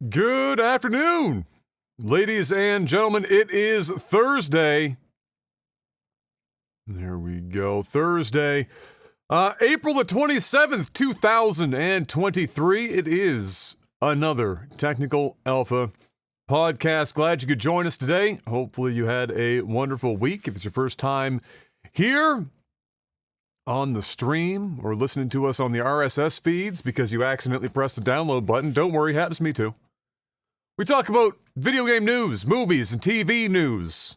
Good afternoon, ladies and gentlemen. It is Thursday. There we go. Thursday, April the 27th, 2023. It is another Technical Alpha podcast. Glad you could join us today. Hopefully you had a wonderful week. If it's your first time here on the stream or listening to us on the RSS feeds because you accidentally pressed the download button, don't worry, happens to me too. We talk about video game news, movies, and TV news.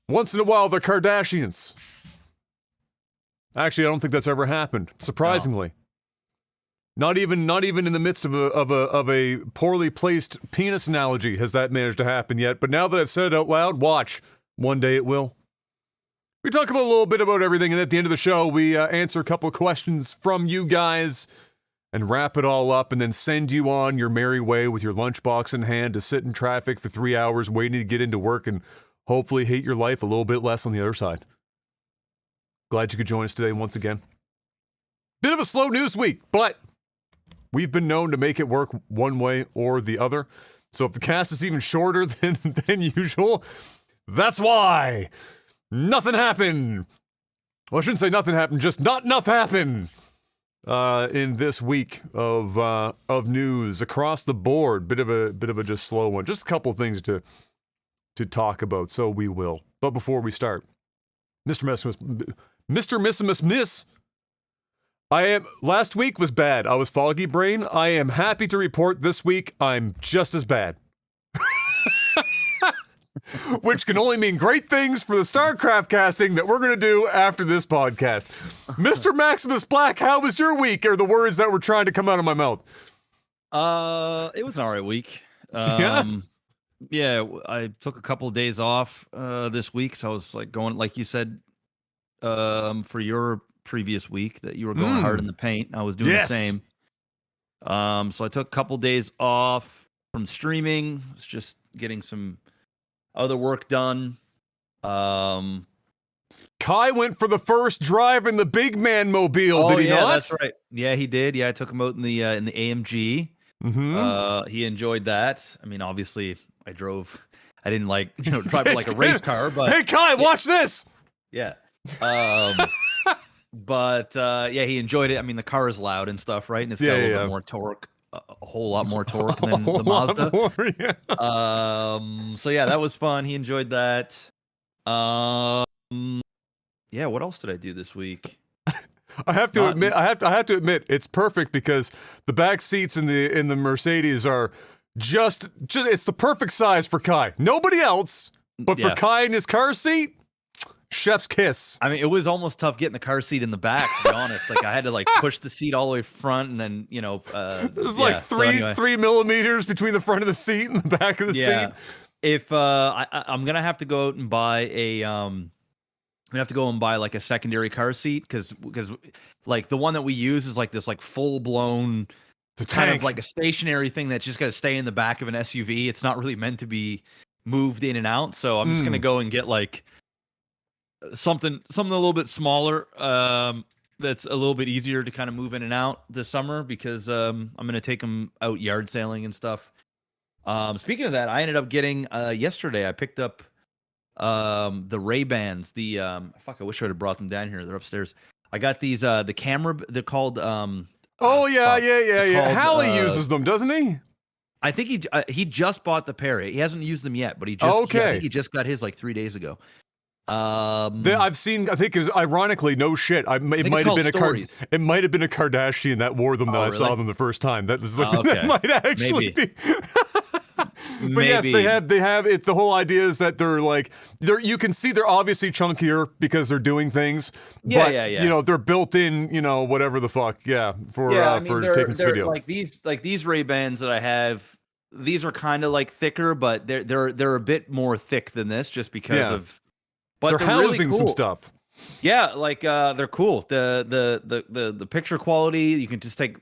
Once in a while, the Kardashians. Actually, I don't think that's ever happened, surprisingly. No. Not even in the midst of a poorly placed penis analogy has that managed to happen yet. But now that I've said it out loud, watch. One day it will. We talk about a little bit about everything, and at the end of the show, we answer a couple of questions from you guys and wrap it all up and then send you on your merry way with your lunchbox in hand to sit in traffic for 3 hours waiting to get into work and hopefully hate your life a little bit less on the other side. Glad you could join us today once again. Bit of a slow news week, but we've been known to make it work one way or the other. So if the cast is even shorter than usual, that's why. Nothing happened. Well, I shouldn't say nothing happened, just not enough happened in this week of news across the board. Bit of a just slow one. Just a couple of things to talk about, so we will. But before we start, Mr. Miss, last week was bad. I was foggy brain. I am happy to report this week I'm just as bad. Which can only mean great things for the StarCraft casting that we're going to do after this podcast. Mr. Maximus Black, how was your week? Are the words that were trying to come out of my mouth. It was an alright week. Yeah, I took a couple of days off this week, so I was like going, like you said, for your previous week that you were going hard in the paint. I was doing the same. So I took a couple days off from streaming. I was just getting some other work done. Kai went for the first drive in the big man mobile, did he not? That's right. Yeah, he did. Yeah, I took him out in the AMG. Mm-hmm. He enjoyed that. I mean, obviously, I didn't drive it like a race car, but hey, Kai, watch this. Yeah. But he enjoyed it. I mean, the car is loud and stuff, right? And it's got a little bit more torque. A whole lot more torque than the Mazda. So yeah, that was fun. He enjoyed that. What else did I do this week? I have to admit, it's perfect because the back seats in the Mercedes are just it's the perfect size for Kai. Nobody else, but for Kai in his car seat, chef's kiss. I mean, it was almost tough getting the car seat in the back, to be honest. Like, I had to push the seat all the way front, and then there's three millimeters between the front of the seat and the back of the seat. If I'm gonna have to go out and buy like a secondary car seat because like the one that we use is like this full blown. It's kind of like a stationary thing that's just got to stay in the back of an SUV. It's not really meant to be moved in and out. So I'm just gonna go and get like something a little bit smaller that's a little bit easier to kind of move in and out this summer because I'm gonna take them out yard sailing and stuff. Speaking of that, I ended up getting yesterday. I picked up the Ray-Bans. I wish I would have brought them down here. They're upstairs. I got these the camera. They're called. Hallie uses them, doesn't he? I think he just bought the pair. He hasn't used them yet, but I think he just got his like 3 days ago. I've seen. I think it was ironically, no shit. It might have been it might have been a Kardashian that wore them that I saw them the first time. That might actually be. But yes, they have it. The whole idea is that you can see they're obviously chunkier because they're doing things. But, they're built in, whatever the fuck. For taking video. Like these Ray-Bans that I have, these are kind of like thicker, but they're a bit more thick than this just because of. But they're housing really cool. some stuff. Yeah, they're cool. The picture quality, you can just take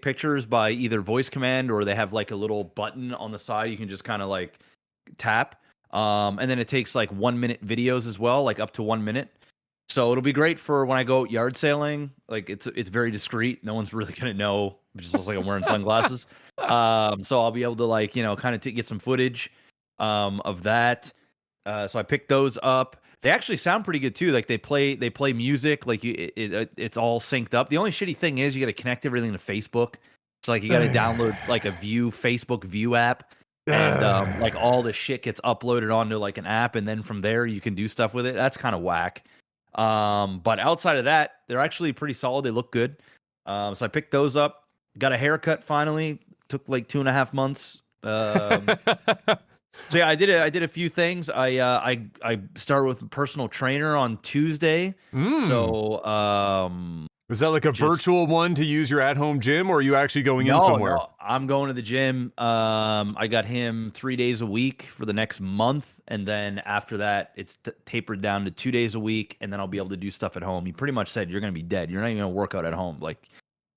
pictures by either voice command or they have like a little button on the side you can just kind of like tap. And then it takes like 1 minute videos as well, like up to 1 minute. So it'll be great for when I go yard sailing. Like it's very discreet. No one's really gonna know. It just looks like I'm wearing sunglasses. So I'll be able to like kind of get some footage of that. So I picked those up. They actually sound pretty good too. Like they play music. Like it's all synced up. The only shitty thing is you got to connect everything to Facebook. So like you got to download like a Facebook View app, and like all the shit gets uploaded onto like an app, and then from there you can do stuff with it. That's kind of whack. But outside of that, they're actually pretty solid. They look good. So I picked those up. Got a haircut finally. Took like 2.5 months. So yeah, I did a few things. I started with a personal trainer on Tuesday. So is that like a virtual one to use your at-home gym, or are you actually going in somewhere? No, I'm going to the gym. I got him 3 days a week for the next month, and then after that, it's tapered down to 2 days a week, and then I'll be able to do stuff at home. He pretty much said you're going to be dead. You're not even going to work out at home. Like,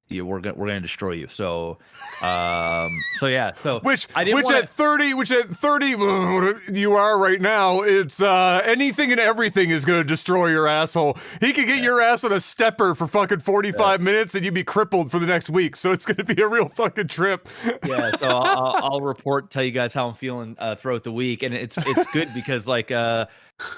we're gonna destroy you. So, yeah. So which at 30, you are right now. It's anything and everything is gonna destroy your asshole. He could get your ass on a stepper for fucking 45 minutes, and you'd be crippled for the next week. So it's gonna be a real fucking trip. Yeah. So I'll report, tell you guys how I'm feeling throughout the week, and it's good because like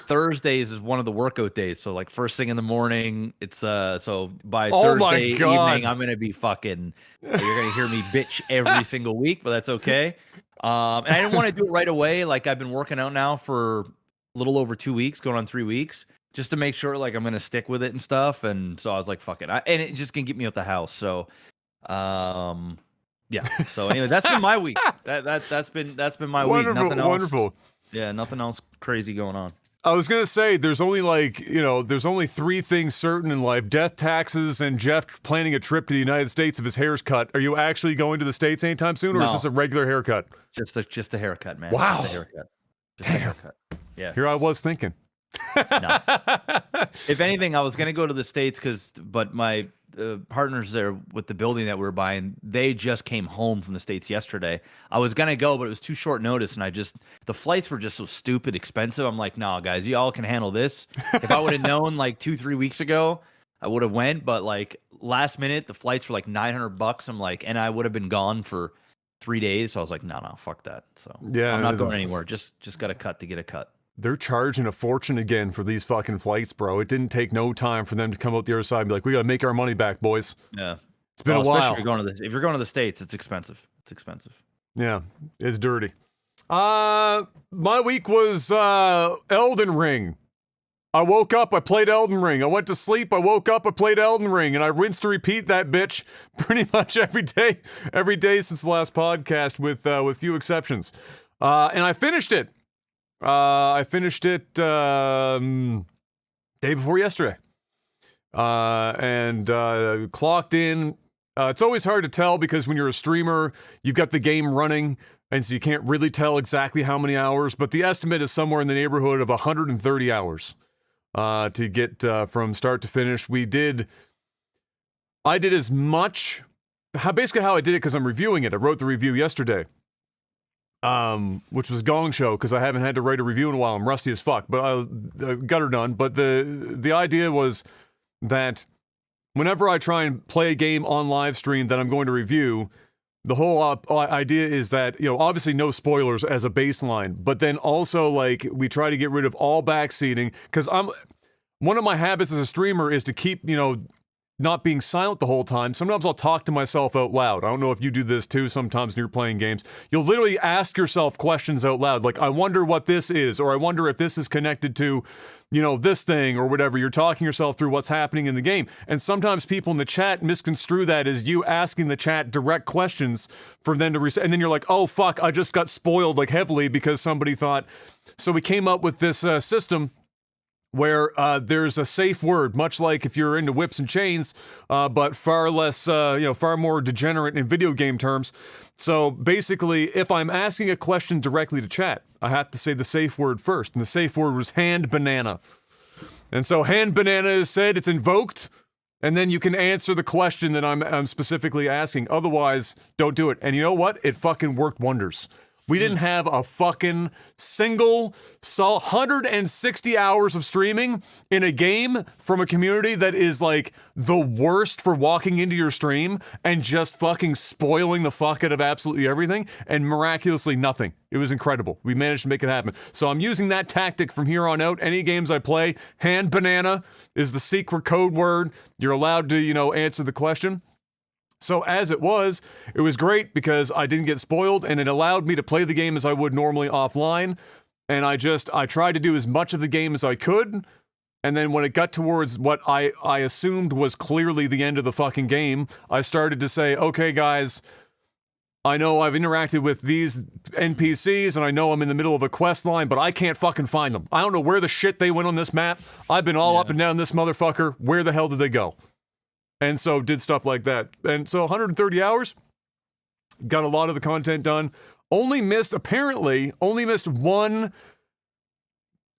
Thursdays is one of the workout days. So like first thing in the morning, it's so by Thursday evening, I'm gonna be fucking. You're gonna hear me bitch every single week, but that's okay. And I didn't want to do it right away. Like I've been working out now for a little over 2 weeks, going on 3 weeks, just to make sure like I'm gonna stick with it and stuff. And so I was like, fuck it, and it just can get me out the house. So, yeah. So anyway, that's been my week. That's been my week. Nothing else. Wonderful. Yeah, nothing else crazy going on. I was going to say, there's only there's only 3 things certain in life: death, taxes, and Jeff planning a trip to the United States if his hair's cut. Are you actually going to the States anytime soon, or is this a regular haircut? Just a haircut, man. Wow. Just a haircut. Damn. A haircut. Yeah. Here I was thinking. No. If anything, I was going to go to the States but my partners there with the building that we were buying, they just came home from the States yesterday. I was going to go, but it was too short notice, and the flights were just so stupid expensive. I'm like, nah, guys, y'all can handle this. If I would have known like 2-3 weeks ago, I would have went, but like last minute, the flights were like $900. I'm like, and I would have been gone for 3 days. So I was like, no, fuck that. So yeah, I'm not going anywhere. Just got a cut to get a cut. They're charging a fortune again for these fucking flights, bro. It didn't take no time for them to come out the other side and be like, we got to make our money back, boys. Yeah. It's been a while. If you're going to the States, it's expensive. It's expensive. Yeah, it's dirty. My week was Elden Ring. I woke up, I played Elden Ring. I went to sleep, I woke up, I played Elden Ring, and I rinsed to repeat that bitch pretty much every day since the last podcast, with few exceptions. And I finished it. I finished it day before yesterday, and clocked in. It's always hard to tell because when you're a streamer, you've got the game running, and so you can't really tell exactly how many hours, but the estimate is somewhere in the neighborhood of 130 hours to get from start to finish. I did as much, basically how I did it, because I'm reviewing it. I wrote the review yesterday. Which was gong show because I haven't had to write a review in a while. I'm rusty as fuck, but I got her done. But the idea was that whenever I try and play a game on live stream that I'm going to review, the whole idea is that, obviously no spoilers as a baseline, but then also like we try to get rid of all backseating, because one of my habits as a streamer is to keep, not being silent the whole time. Sometimes I'll talk to myself out loud. I don't know if you do this too sometimes when you're playing games. You'll literally ask yourself questions out loud, like, I wonder what this is, or I wonder if this is connected to, this thing, or whatever. You're talking yourself through what's happening in the game. And sometimes people in the chat misconstrue that as you asking the chat direct questions for them to and then you're like, oh fuck, I just got spoiled like heavily because somebody thought. So we came up with this system where there's a safe word, much like if you're into whips and chains, but far less, far more degenerate in video game terms. So basically, if I'm asking a question directly to chat, I have to say the safe word first, and the safe word was hand banana. And so hand banana is said, it's invoked, and then you can answer the question that I'm specifically asking. Otherwise, don't do it. And you know what? It fucking worked wonders. We didn't have a fucking single 160 hours of streaming in a game from a community that is like the worst for walking into your stream and just fucking spoiling the fuck out of absolutely everything, and miraculously nothing. It was incredible. We managed to make it happen. So I'm using that tactic from here on out. Any games I play, hand banana is the secret code word. You're allowed to, answer the question. So as it was great because I didn't get spoiled, and it allowed me to play the game as I would normally offline. And I tried to do as much of the game as I could. And then when it got towards what I assumed was clearly the end of the fucking game, I started to say, okay, guys, I know I've interacted with these NPCs, and I know I'm in the middle of a quest line, but I can't fucking find them. I don't know where the shit they went on this map. I've been all up and down this motherfucker. Where the hell did they go? And so did stuff like that. And so 130 hours, got a lot of the content done. Only missed one,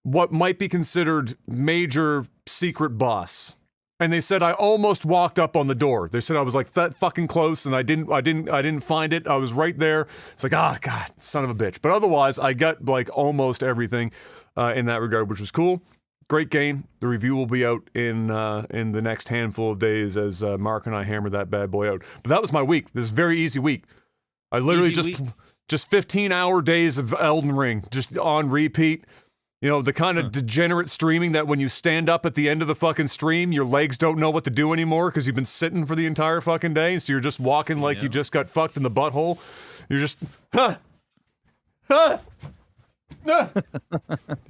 what might be considered major secret boss. And they said I almost walked up on the door. They said I was like that fucking close, and I didn't find it. I was right there. It's like, God, son of a bitch. But otherwise, I got like almost everything in that regard, which was cool. Great game. The review will be out in the next handful of days as Mark and I hammer that bad boy out. But that was my week. This is a very easy week. I literally just 15-hour days of Elden Ring, just on repeat. The kind of degenerate streaming that when you stand up at the end of the fucking stream, your legs don't know what to do anymore because you've been sitting for the entire fucking day, so you're just walking like you just got fucked in the butthole. You're just,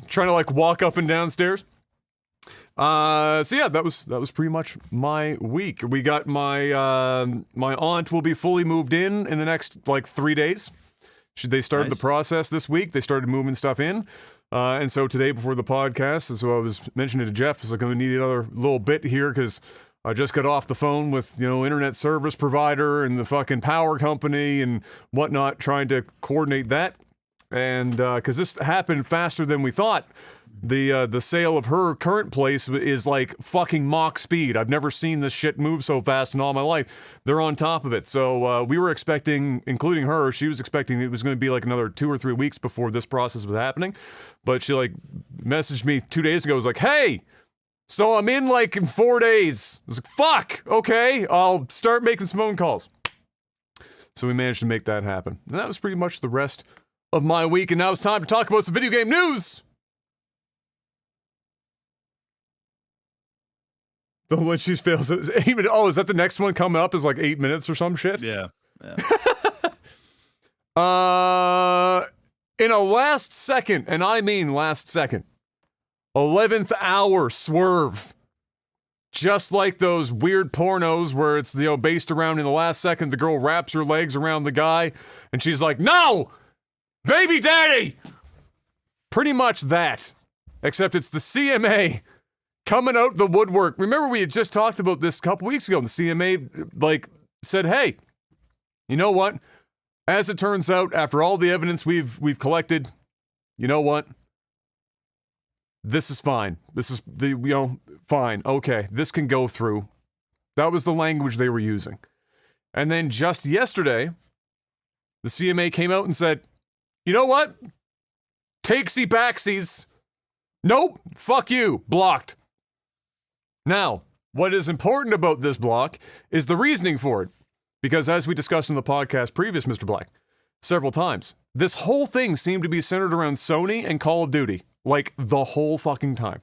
trying to like walk up and down stairs. So yeah, that was pretty much my week. We got my my aunt will be fully moved in the next like 3 days. They started the process this week. They started moving stuff in. And so today before the podcast, so I was mentioning to Jeff, I was like, I'm gonna need another little bit here because I just got off the phone with, internet service provider and the fucking power company and whatnot, trying to coordinate that. And because this happened faster than we thought. The sale of her current place is like fucking Mach speed. I've never seen this shit move so fast in all my life. They're on top of it. So we were expecting, including her, she was expecting it was going to be like another 2 or 3 weeks before this process was happening. But she like messaged me 2 days ago. Was like, hey, so I'm in like in 4 days. I was like, fuck, okay, I'll start making some phone calls. So we managed to make that happen. And that was pretty much the rest of my week. And now it's time to talk about some video game news. The one she fails is 8 minutes. Oh, is that the next one coming up? Is like 8 minutes or some shit? Yeah. In a last second, and I mean last second, 11th hour swerve. Just like those weird pornos where it's, based around in the last second, the girl wraps her legs around the guy, and she's like, no! Baby daddy! Pretty much that. Except it's the CMA coming out the woodwork. Remember we had just talked about this a couple weeks ago, and the CMA, said, hey, you know what? As it turns out, after all the evidence we've collected, you know what? This is fine. This is, fine. Okay, this can go through. That was the language they were using. And then just yesterday, the CMA came out and said, you know what? Takesy backsies. Nope. Fuck you. Blocked. Now, what is important about this block is the reasoning for it. Because as we discussed in the podcast previous, Mr. Black, several times, this whole thing seemed to be centered around Sony and Call of Duty. Like, the whole fucking time.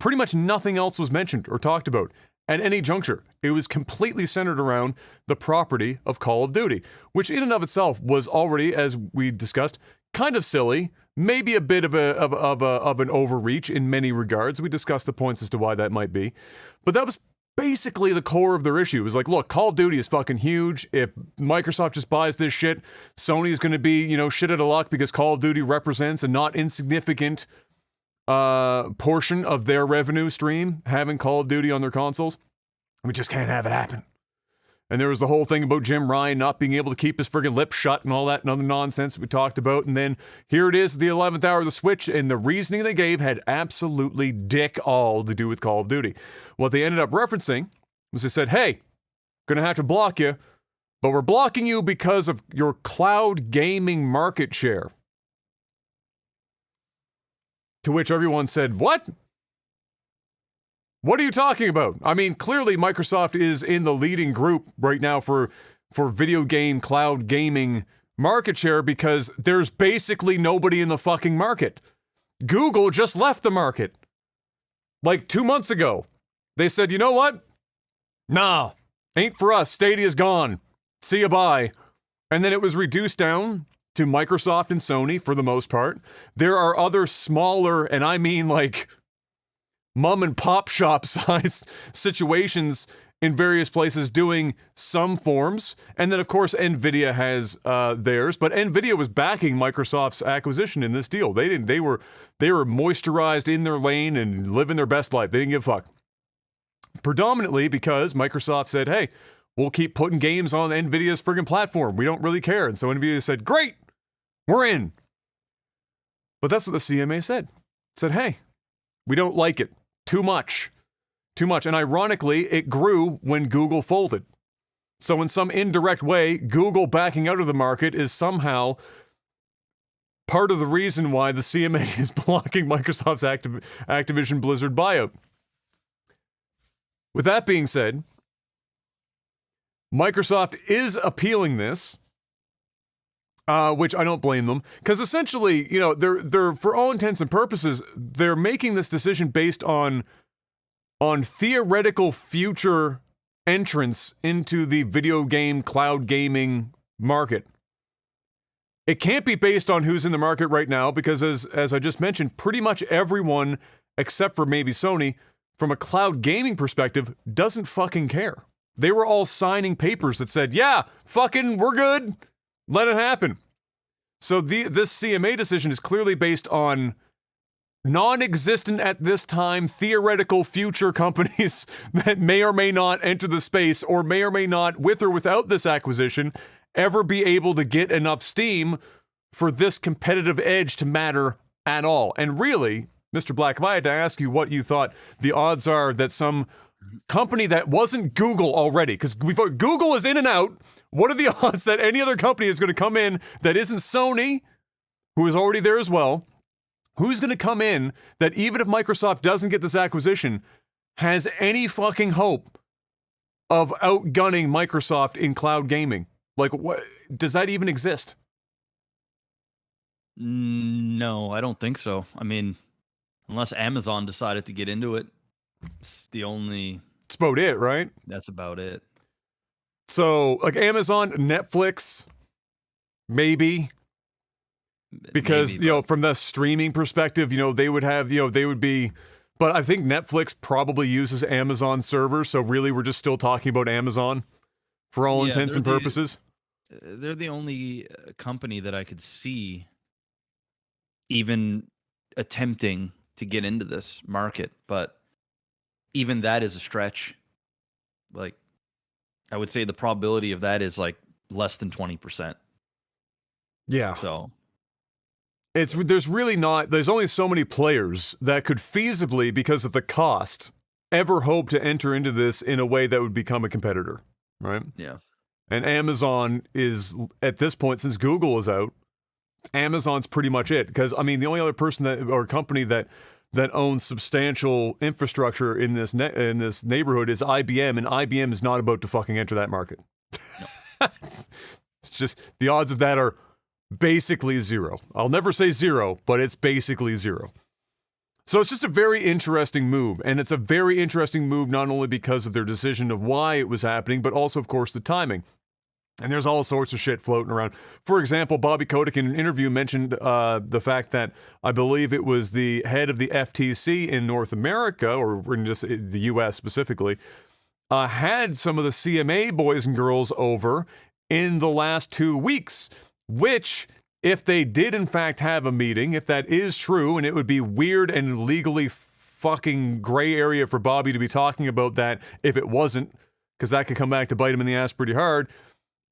Pretty much nothing else was mentioned or talked about at any juncture. It was completely centered around the property of Call of Duty, which in and of itself was already, as we discussed, kind of silly, maybe a bit of an overreach in many regards. We discussed the points as to why that might be. But that was basically the core of their issue. It was like, look, Call of Duty is fucking huge. If Microsoft just buys this shit, Sony is going to be, shit out of luck because Call of Duty represents a not insignificant portion of their revenue stream, having Call of Duty on their consoles. We just can't have it happen. And there was the whole thing about Jim Ryan not being able to keep his friggin' lips shut and all that and other nonsense we talked about. And then here it is, the 11th hour of the Switch, and the reasoning they gave had absolutely dick all to do with Call of Duty. What they ended up referencing was they said, hey, gonna have to block you but we're blocking you because of your cloud gaming market share. To which everyone said, what? What are you talking about? I mean, clearly Microsoft is in the leading group right now for video game cloud gaming market share because there's basically nobody in the fucking market. Google just left the market. Like 2 months ago. They said, you know what? Nah, ain't for us. Stadia's gone. See ya, bye. And then it was reduced down to Microsoft and Sony for the most part. There are other smaller, and I mean like mom and pop shop size situations in various places doing some forms. And then, of course, NVIDIA has theirs. But NVIDIA was backing Microsoft's acquisition in this deal. They were moisturized in their lane and living their best life. They didn't give a fuck. Predominantly because Microsoft said, hey, we'll keep putting games on NVIDIA's friggin' platform. We don't really care. And so NVIDIA said, great, we're in. But that's what the CMA said. It said, hey, we don't like it. Too much. And ironically, it grew when Google folded. So in some indirect way, Google backing out of the market is somehow part of the reason why the CMA is blocking Microsoft's Activision Blizzard buyout. With that being said, Microsoft is appealing this, which I don't blame them, because essentially, you know, they're for all intents and purposes, they're making this decision based on theoretical future entrance into the video game cloud gaming market. It can't be based on who's in the market right now, because as I just mentioned, pretty much everyone except for maybe Sony, from a cloud gaming perspective, doesn't fucking care. They were all signing papers that said, yeah, fucking, we're good. Let it happen. So this CMA decision is clearly based on non-existent at this time theoretical future companies that may or may not enter the space or may not, with or without this acquisition, ever be able to get enough steam for this competitive edge to matter at all. And really, Mr. Black, if I had to ask you what you thought the odds are that some company that wasn't Google already, because Google is in and out, what are the odds that any other company is going to come in that isn't Sony, who is already there as well? Who's going to come in that even if Microsoft doesn't get this acquisition, has any fucking hope of outgunning Microsoft in cloud gaming? Like, what, does that even exist? No, I don't think so. I mean, unless Amazon decided to get into it, it's the only... It's about it, right? That's about it. So, like Amazon, Netflix, maybe... Because, you know, from the streaming perspective, you know, they would have, you know, they would be, but I think Netflix probably uses Amazon servers. So really, we're just still talking about Amazon for all intents and purposes. They're the only company that I could see even attempting to get into this market. But even that is a stretch. Like, I would say the probability of that is like less than 20%. Yeah. So. There's only so many players that could feasibly, because of the cost, ever hope to enter into this in a way that would become a competitor, right? Yeah. And Amazon is, at this point, since Google is out, Amazon's pretty much it. Because, I mean, the only other person or company that owns substantial infrastructure in this neighborhood is IBM, and IBM is not about to fucking enter that market. No. It's just, the odds of that are basically zero. I'll never say zero, but it's basically zero. So it's just a very interesting move, and it's a very interesting move not only because of their decision of why it was happening, but also, of course, the timing. And there's all sorts of shit floating around. For example, Bobby Kotick in an interview mentioned the fact that I believe it was the head of the FTC in North America, or in just the U.S. specifically, had some of the CMA boys and girls over in the last 2 weeks. Which, if they did in fact have a meeting, if that is true, and it would be weird and legally fucking gray area for Bobby to be talking about that if it wasn't, because that could come back to bite him in the ass pretty hard.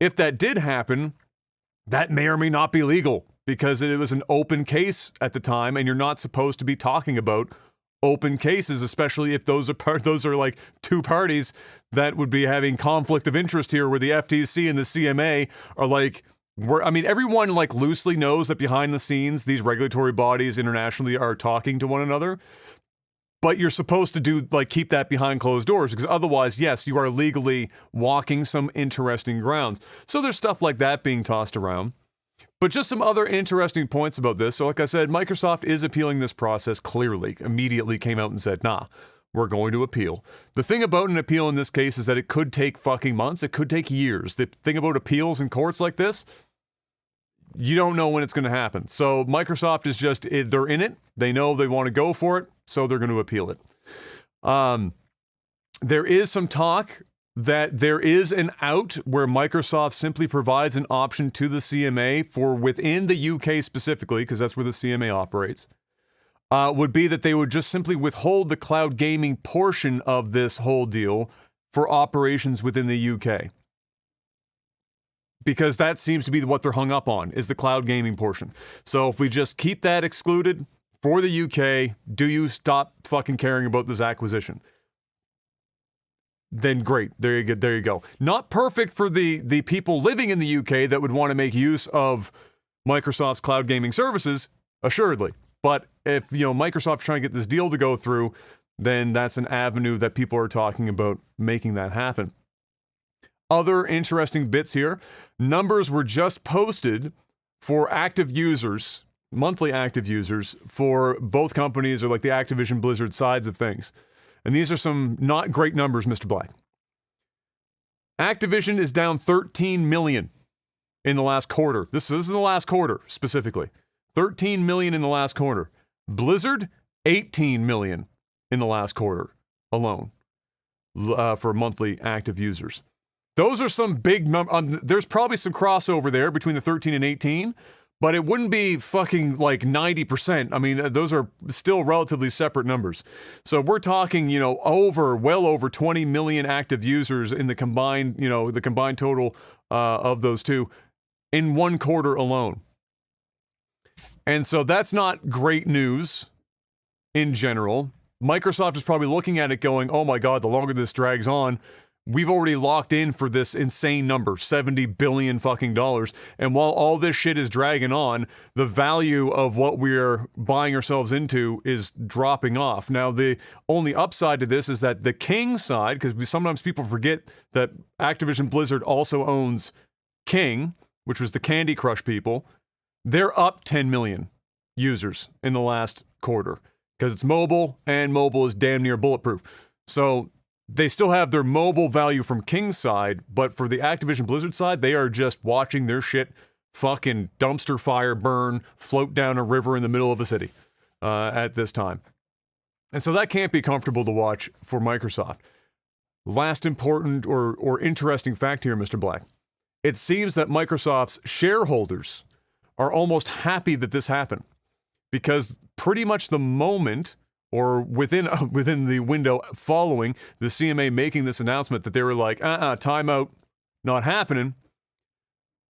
If that did happen, that may or may not be legal, because it was an open case at the time, and you're not supposed to be talking about open cases, especially if those are like two parties that would be having conflict of interest here, where the FTC and the CMA are like, everyone like loosely knows that behind the scenes, these regulatory bodies internationally are talking to one another. But you're supposed to keep that behind closed doors, because otherwise, yes, you are legally walking some interesting grounds. So there's stuff like that being tossed around. But just some other interesting points about this. So like I said, Microsoft is appealing this process clearly, immediately came out and said, nah, we're going to appeal. The thing about an appeal in this case is that it could take fucking months. It could take years. The thing about appeals in courts like this, you don't know when it's going to happen. So Microsoft is just, they're in it. They know they want to go for it, so they're going to appeal it. There is some talk that there is an out where Microsoft simply provides an option to the CMA for within the UK specifically, because that's where the CMA operates, would be that they would just simply withhold the cloud gaming portion of this whole deal for operations within the UK. Because that seems to be what they're hung up on, is the cloud gaming portion. So if we just keep that excluded for the UK, do you stop fucking caring about this acquisition? Then great. There you go. Not perfect for the people living in the UK that would want to make use of Microsoft's cloud gaming services, assuredly. But if, Microsoft's trying to get this deal to go through, then that's an avenue that people are talking about making that happen. Other interesting bits here. Numbers were just posted for active users, monthly active users, for both companies, or like the Activision Blizzard sides of things. And these are some not great numbers, Mr. Black. Activision is down 13 million in the last quarter. This is the last quarter, specifically. 13 million in the last quarter. Blizzard, 18 million in the last quarter alone for monthly active users. Those are some big numbers. There's probably some crossover there between the 13 and 18, but it wouldn't be fucking like 90%. I mean, those are still relatively separate numbers. So we're talking, well over 20 million active users in the combined total of those two in one quarter alone. And so that's not great news in general. Microsoft is probably looking at it going, oh my God, the longer this drags on, we've already locked in for this insane number, $70 billion fucking dollars. And while all this shit is dragging on, the value of what we're buying ourselves into is dropping off. Now, the only upside to this is that the King side, because sometimes people forget that Activision Blizzard also owns King, which was the Candy Crush people. They're up 10 million users in the last quarter because it's mobile, and mobile is damn near bulletproof. So they still have their mobile value from King's side, but for the Activision Blizzard side, they are just watching their shit fucking dumpster fire burn, float down a river in the middle of a city at this time. And so that can't be comfortable to watch for Microsoft. Last important or interesting fact here, Mr. Black. It seems that Microsoft's shareholders are almost happy that this happened, because pretty much the moment, or within the window following the CMA making this announcement, that they were like, timeout, not happening.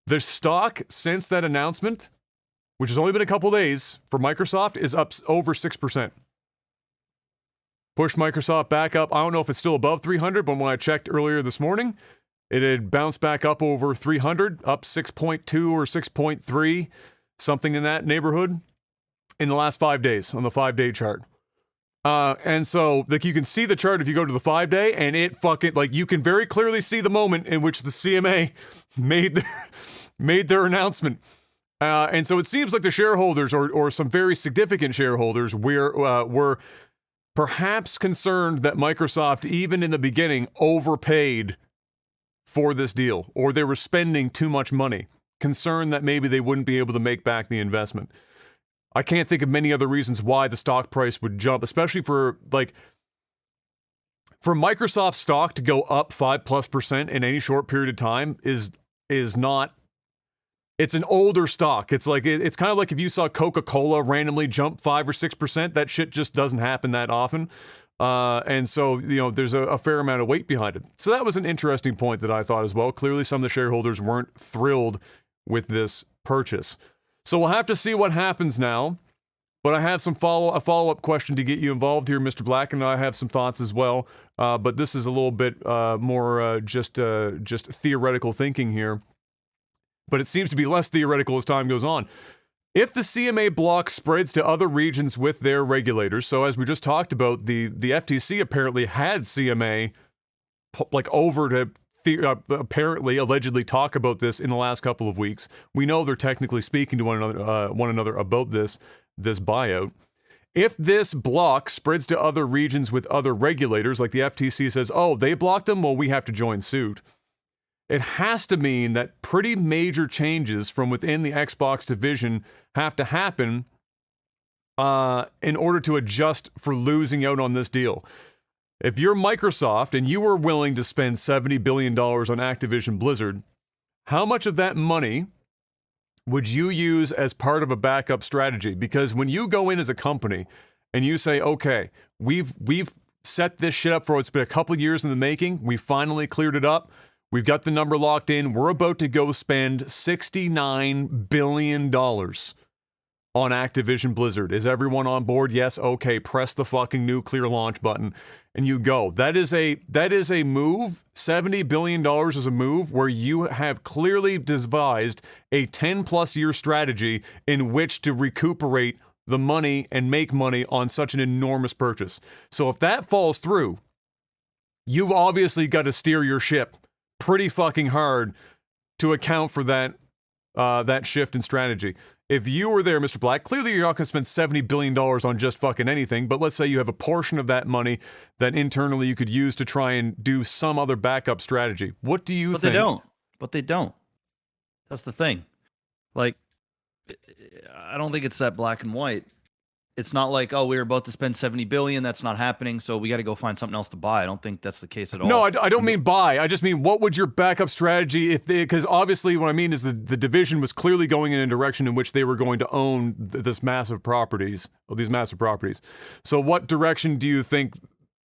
The stock since that announcement, which has only been a couple days for Microsoft, is up over 6%. Pushed Microsoft back up. I don't know if it's still above 300, but when I checked earlier this morning, it had bounced back up over 300, up 6.2 or 6.3, something in that neighborhood, in the last 5 days on the 5-day chart. And so, you can see the chart if you go to the 5-day, and it fucking, you can very clearly see the moment in which the CMA made their announcement. And so it seems like the shareholders, or some very significant shareholders, were perhaps concerned that Microsoft, even in the beginning, overpaid for this deal, or they were spending too much money, concerned that maybe they wouldn't be able to make back the investment. I can't think of many other reasons why the stock price would jump, especially for Microsoft stock to go up 5+% in any short period of time is not. It's an older stock. It's it's kind of like if you saw Coca-Cola randomly jump 5 or 6%. That shit just doesn't happen that often. And so, there's a fair amount of weight behind it. So that was an interesting point that I thought as well. Clearly, some of the shareholders weren't thrilled with this purchase. So we'll have to see what happens now. But I have a follow-up question to get you involved here, Mr. Black, and I have some thoughts as well. But this is a little bit more just theoretical thinking here. But it seems to be less theoretical as time goes on. If the CMA block spreads to other regions with their regulators, so as we just talked about, the FTC apparently had CMA like over to apparently, allegedly talk about this in the last couple of weeks. We know they're technically speaking to one another about this buyout. If this block spreads to other regions with other regulators, like the FTC says, oh, they blocked them, well, we have to join suit. It has to mean that pretty major changes from within the Xbox division have to happen in order to adjust for losing out on this deal. If you're Microsoft and you were willing to spend $70 billion on Activision Blizzard, how much of that money would you use as part of a backup strategy? Because when you go in as a company and you say, okay, we've set this shit up for it's been a couple years in the making, we finally cleared it up, we've got the number locked in, we're about to go spend $69 billion on Activision Blizzard. Is everyone on board? Yes. Okay. Press the fucking nuclear launch button and you go. That is a move. $70 billion is a move where you have clearly devised a 10+ year strategy in which to recuperate the money and make money on such an enormous purchase. So if that falls through, you've obviously got to steer your ship pretty fucking hard to account for that shift in strategy. If you were there, Mr. Black, clearly you're not going to spend $70 billion on just fucking anything, but let's say you have a portion of that money that internally you could use to try and do some other backup strategy. What do you think? But they don't. That's the thing. Like, I don't think it's that black and white. It's not like, oh, we're about to spend $70 billion. That's not happening, so we got to go find something else to buy. I don't think that's the case at all. No, I don't mean buy. I just mean what would your backup strategy because obviously what I mean is the division was clearly going in a direction in which they were going to own these massive properties. So what direction do you think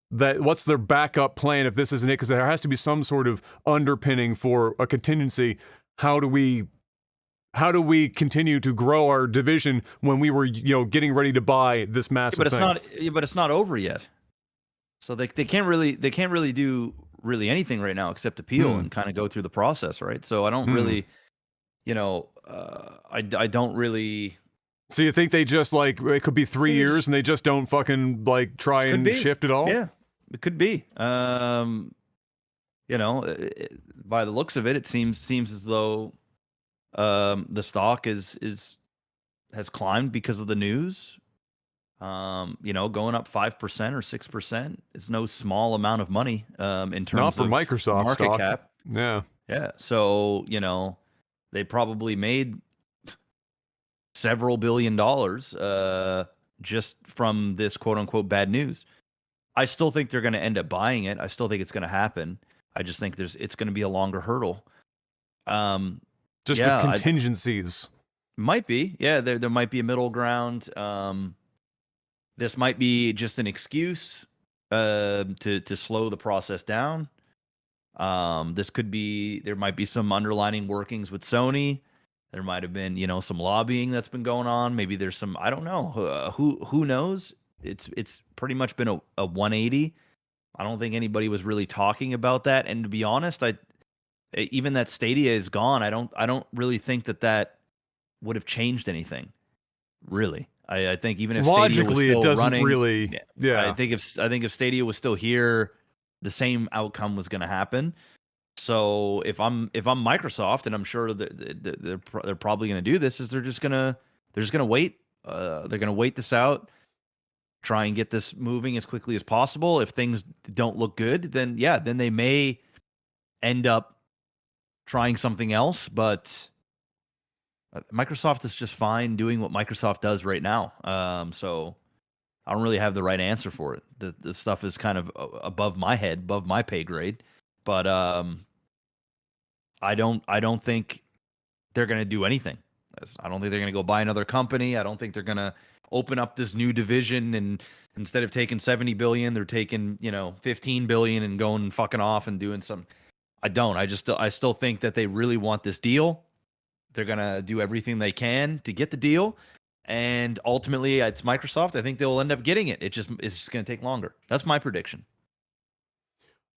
what's their backup plan if this isn't it? Because there has to be some sort of underpinning for a contingency. How do we continue to grow our division when we were, getting ready to buy this massive thing? But it's not over yet. So they can't really do anything right now except appeal and kind of go through the process, right? So I don't really, I don't really. So you think they just it could be 3 years and they just don't fucking try and shift it all? Yeah, it could be. By the looks of it, it seems as though. The stock has climbed because of the news. Going up 5% or 6% is no small amount of money in terms not for of Microsoft market stock. cap. Yeah. So they probably made several billion dollars just from this quote unquote bad news. I still think they're going to end up buying it. I still think it's going to happen. I just think it's going to be a longer hurdle. Just with contingencies. Might be. Yeah, there might be a middle ground. This might be just an excuse to slow the process down. There might be some underlining workings with Sony. There might have been, some lobbying that's been going on. Maybe there's some, I don't know. Who knows? It's pretty much been a 180. I don't think anybody was really talking about that. And to be honest, even that Stadia is gone. I don't really think that would have changed anything. Really, I think even if logically Stadia was still it doesn't running, really. Yeah, I think if Stadia was still here, the same outcome was going to happen. So if I'm Microsoft, and I'm sure that they're probably going to do this, is they're just gonna wait. They're gonna wait this out, try and get this moving as quickly as possible. If things don't look good, then they may end up trying something else, but Microsoft is just fine doing what Microsoft does right now. So I don't really have the right answer for it. The stuff is kind of above my head, above my pay grade. But I don't think they're going to do anything. I don't think they're going to go buy another company. I don't think they're going to open up this new division, and instead of taking $70 billion, they're taking $15 billion and going and fucking off and doing some. I still think that they really want this deal. They're going to do everything they can to get the deal. and ultimately it's Microsoft. I think they'll end up getting it. It's just going to take longer. That's my prediction.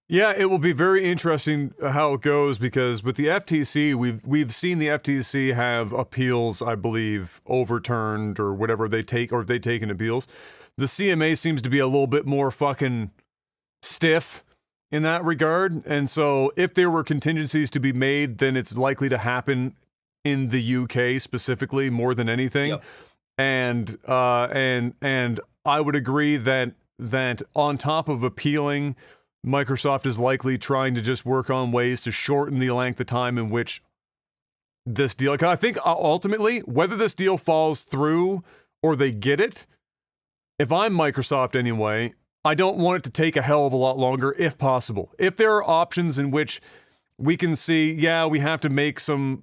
Yeah, it will be very interesting how it goes, because with the FTC, we've seen the FTC have appeals, I believe, overturned or whatever they take, or if they take in appeals. The CMA seems to be a little bit more fucking stiff in that regard, and so if there were contingencies to be made, then it's likely to happen in the UK specifically more than anything. Yep. And I would agree that on top of appealing, Microsoft is likely trying to just work on ways to shorten the length of time in which this deal. I think ultimately, whether this deal falls through or they get it, if I'm Microsoft anyway, I don't want it to take a hell of a lot longer if possible. If there are options in which we can see, yeah, we have to make some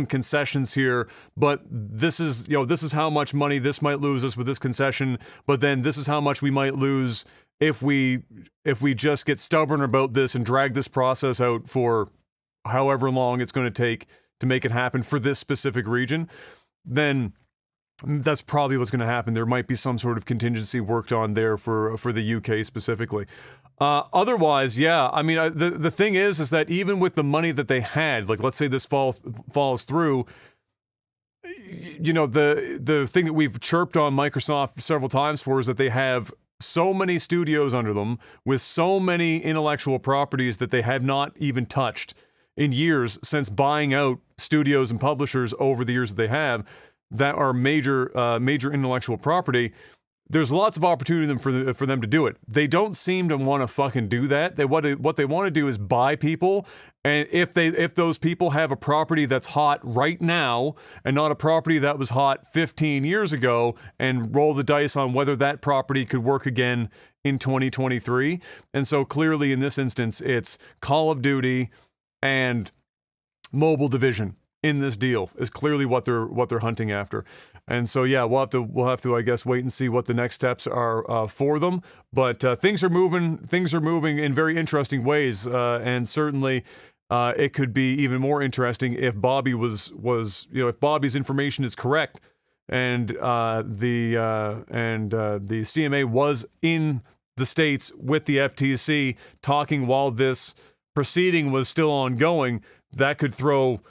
concessions here, but this is how much money this might lose us with this concession, but then this is how much we might lose if we just get stubborn about this and drag this process out for however long it's going to take to make it happen for this specific region, then that's probably what's going to happen. There might be some sort of contingency worked on there for the UK specifically. Otherwise, yeah, I mean, the thing is that even with the money that they had, like let's say this falls through, you know, the thing that we've chirped on Microsoft several times for is that they have so many studios under them with so many intellectual properties that they have not even touched in years since buying out studios and publishers over the years that they have that are major intellectual property. There's lots of opportunity for them to do it. They don't seem to want to fucking do that. What they want to do is buy people, and if those people have a property that's hot right now and not a property that was hot 15 years ago, and roll the dice on whether that property could work again in 2023. And so clearly in this instance, it's Call of Duty and Mobile Division in this deal is clearly what they're hunting after. And so yeah, we'll have to I guess wait and see what the next steps are for them. But things are moving in very interesting ways, and certainly it could be even more interesting if Bobby was if Bobby's information is correct, and the CMA was in the States with the FTC talking while this proceeding was still ongoing. That could throw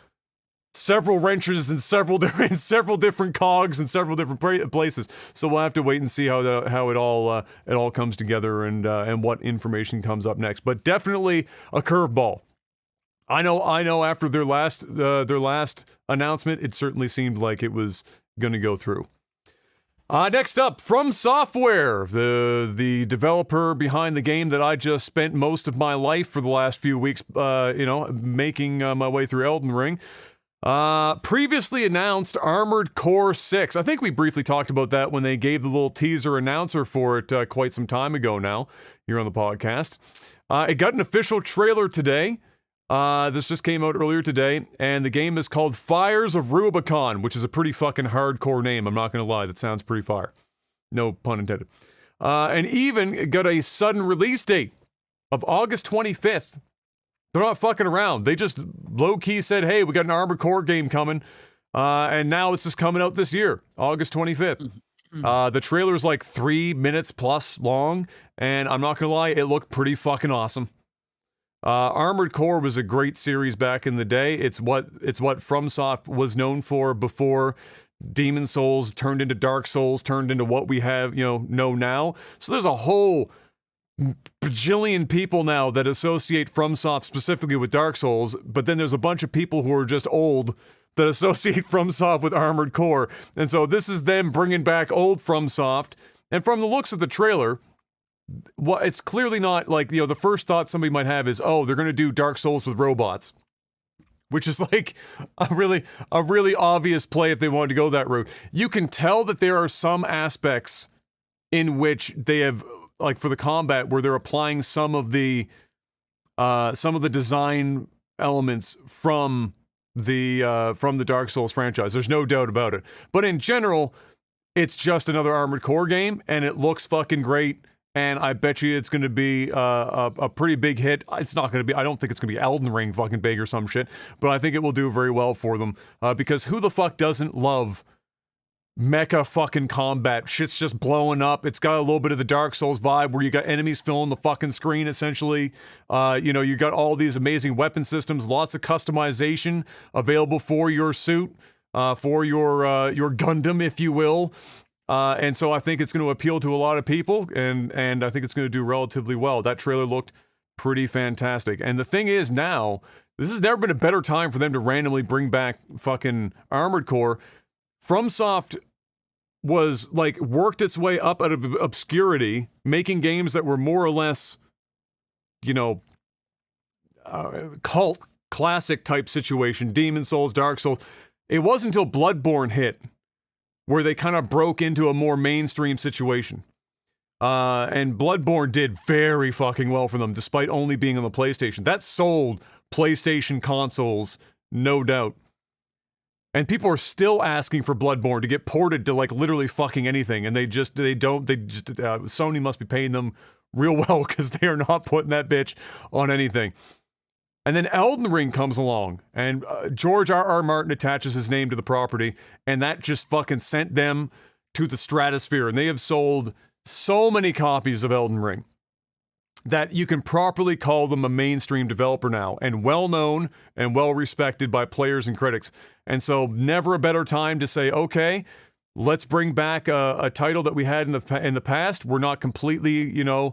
several wrenches and several different cogs in several different places. So we'll have to wait and see how it all comes together, and what information comes up next. But definitely a curveball. I know. After their last announcement, it certainly seemed like it was going to go through. Next up, FromSoftware, the developer behind the game that I just spent most of my life for the last few weeks, making my way through Elden Ring. Previously announced Armored Core 6. I think we briefly talked about that when they gave the little teaser announcer for it quite some time ago now here on the podcast. It got an official trailer today. This just came out earlier today, and the game is called Fires of Rubicon, which is a pretty fucking hardcore name. I'm not going to lie. That sounds pretty fire. No pun intended. And even got a sudden release date of August 25th. They're not fucking around. They just low-key said, hey, we got an Armored Core game coming, and now it's just coming out this year, August 25th. The trailer's like 3 minutes plus long, and I'm not gonna lie, it looked pretty fucking awesome. Armored Core was a great series back in the day. It's what FromSoft was known for before Demon Souls turned into Dark Souls, turned into what we have, know now. So there's a whole bajillion people now that associate FromSoft specifically with Dark Souls, but then there's a bunch of people who are just old that associate FromSoft with Armored Core. And so this is them bringing back old FromSoft. And from the looks of the trailer, it's clearly not like, the first thought somebody might have is, oh, they're going to do Dark Souls with robots, which is like a really obvious play if they wanted to go that route. You can tell that there are some aspects in which they have, like for the combat, where they're applying some of the design elements from the Dark Souls franchise. There's no doubt about it. But in general, it's just another Armored Core game, and it looks fucking great. And I bet you it's going to be a pretty big hit. It's not going to be, I don't think it's going to be Elden Ring fucking big or some shit, but I think it will do very well for them, because who the fuck doesn't love mecha fucking combat. Shit's just blowing up. It's got a little bit of the Dark Souls vibe where you got enemies filling the fucking screen essentially. You got all these amazing weapon systems, lots of customization available for your suit, for your Gundam, if you will. And so I think it's going to appeal to a lot of people, and I think it's going to do relatively well. That trailer looked pretty fantastic. And the thing is now, this has never been a better time for them to randomly bring back fucking Armored Core. FromSoft was like worked its way up out of obscurity, making games that were more or less, cult classic type situation, Demon Souls, Dark Souls. It wasn't until Bloodborne hit where they kind of broke into a more mainstream situation. And Bloodborne did very fucking well for them, despite only being on the PlayStation. That sold PlayStation consoles, no doubt. And people are still asking for Bloodborne to get ported to like literally fucking anything, and Sony must be paying them real well because they are not putting that bitch on anything. And then Elden Ring comes along, and George R.R. Martin attaches his name to the property, and that just fucking sent them to the stratosphere, and they have sold so many copies of Elden Ring that you can properly call them a mainstream developer now, and well-known and well-respected by players and critics. And so never a better time to say, okay, let's bring back a title that we had in the past. We're not completely, doing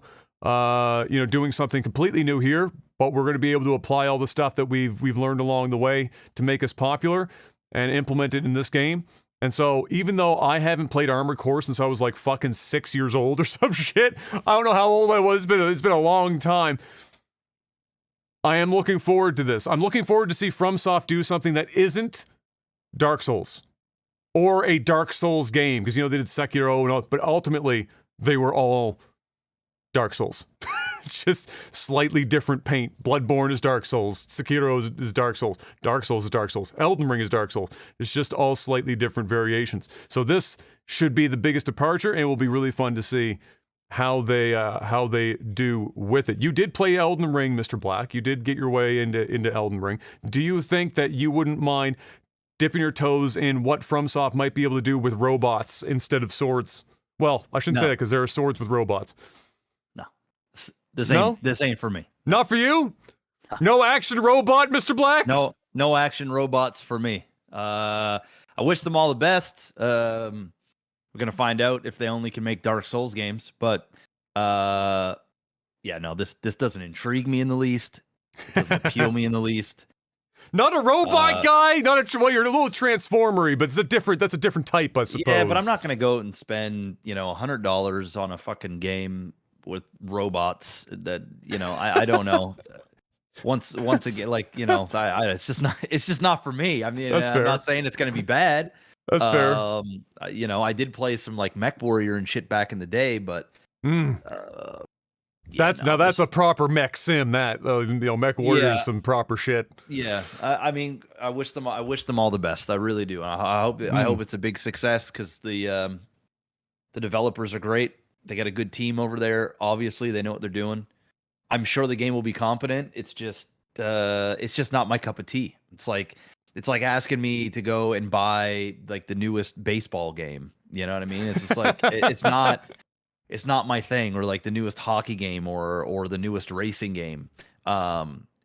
something completely new here, but we're going to be able to apply all the stuff that we've learned along the way to make us popular and implement it in this game. And so, even though I haven't played Armored Core since I was like fucking 6 years old or some shit, I don't know how old I was, but it's been a long time. I am looking forward to this. I'm looking forward to see FromSoft do something that isn't Dark Souls or a Dark Souls game, because they did Sekiro and all, but ultimately they were all Dark Souls. It's just slightly different paint. Bloodborne is Dark Souls. Sekiro is Dark Souls. Dark Souls is Dark Souls. Elden Ring is Dark Souls. It's just all slightly different variations. So this should be the biggest departure, and it will be really fun to see how they do with it. You did play Elden Ring, Mr. Black. You did get your way into Elden Ring. Do you think that you wouldn't mind dipping your toes in what FromSoft might be able to do with robots instead of swords? Well, I shouldn't say that because there are swords with robots. This ain't for me. Not for you? No action robot, Mr. Black? No action robots for me. I wish them all the best. We're gonna find out if they only can make Dark Souls games, but this doesn't intrigue me in the least. It doesn't appeal me in the least. Not a robot guy. You're a little transformery, but that's a different type, I suppose. Yeah, but I'm not gonna go out and spend $100 on a fucking game with robots that I don't know. Once again, it's just not for me. I mean, I'm not saying it's gonna be bad. That's fair. I did play some like Mech Warrior and shit back in the day, but that's a proper mech sim. That Mech Warrior is some proper shit. Yeah, I mean, I wish them all the best. I really do. I hope it's a big success because the developers are great. They got a good team over there. Obviously, they know what they're doing. I'm sure the game will be competent. It's just not my cup of tea. It's like asking me to go and buy like the newest baseball game. You know what I mean? It's just like it's not my thing, or like the newest hockey game or the newest racing game.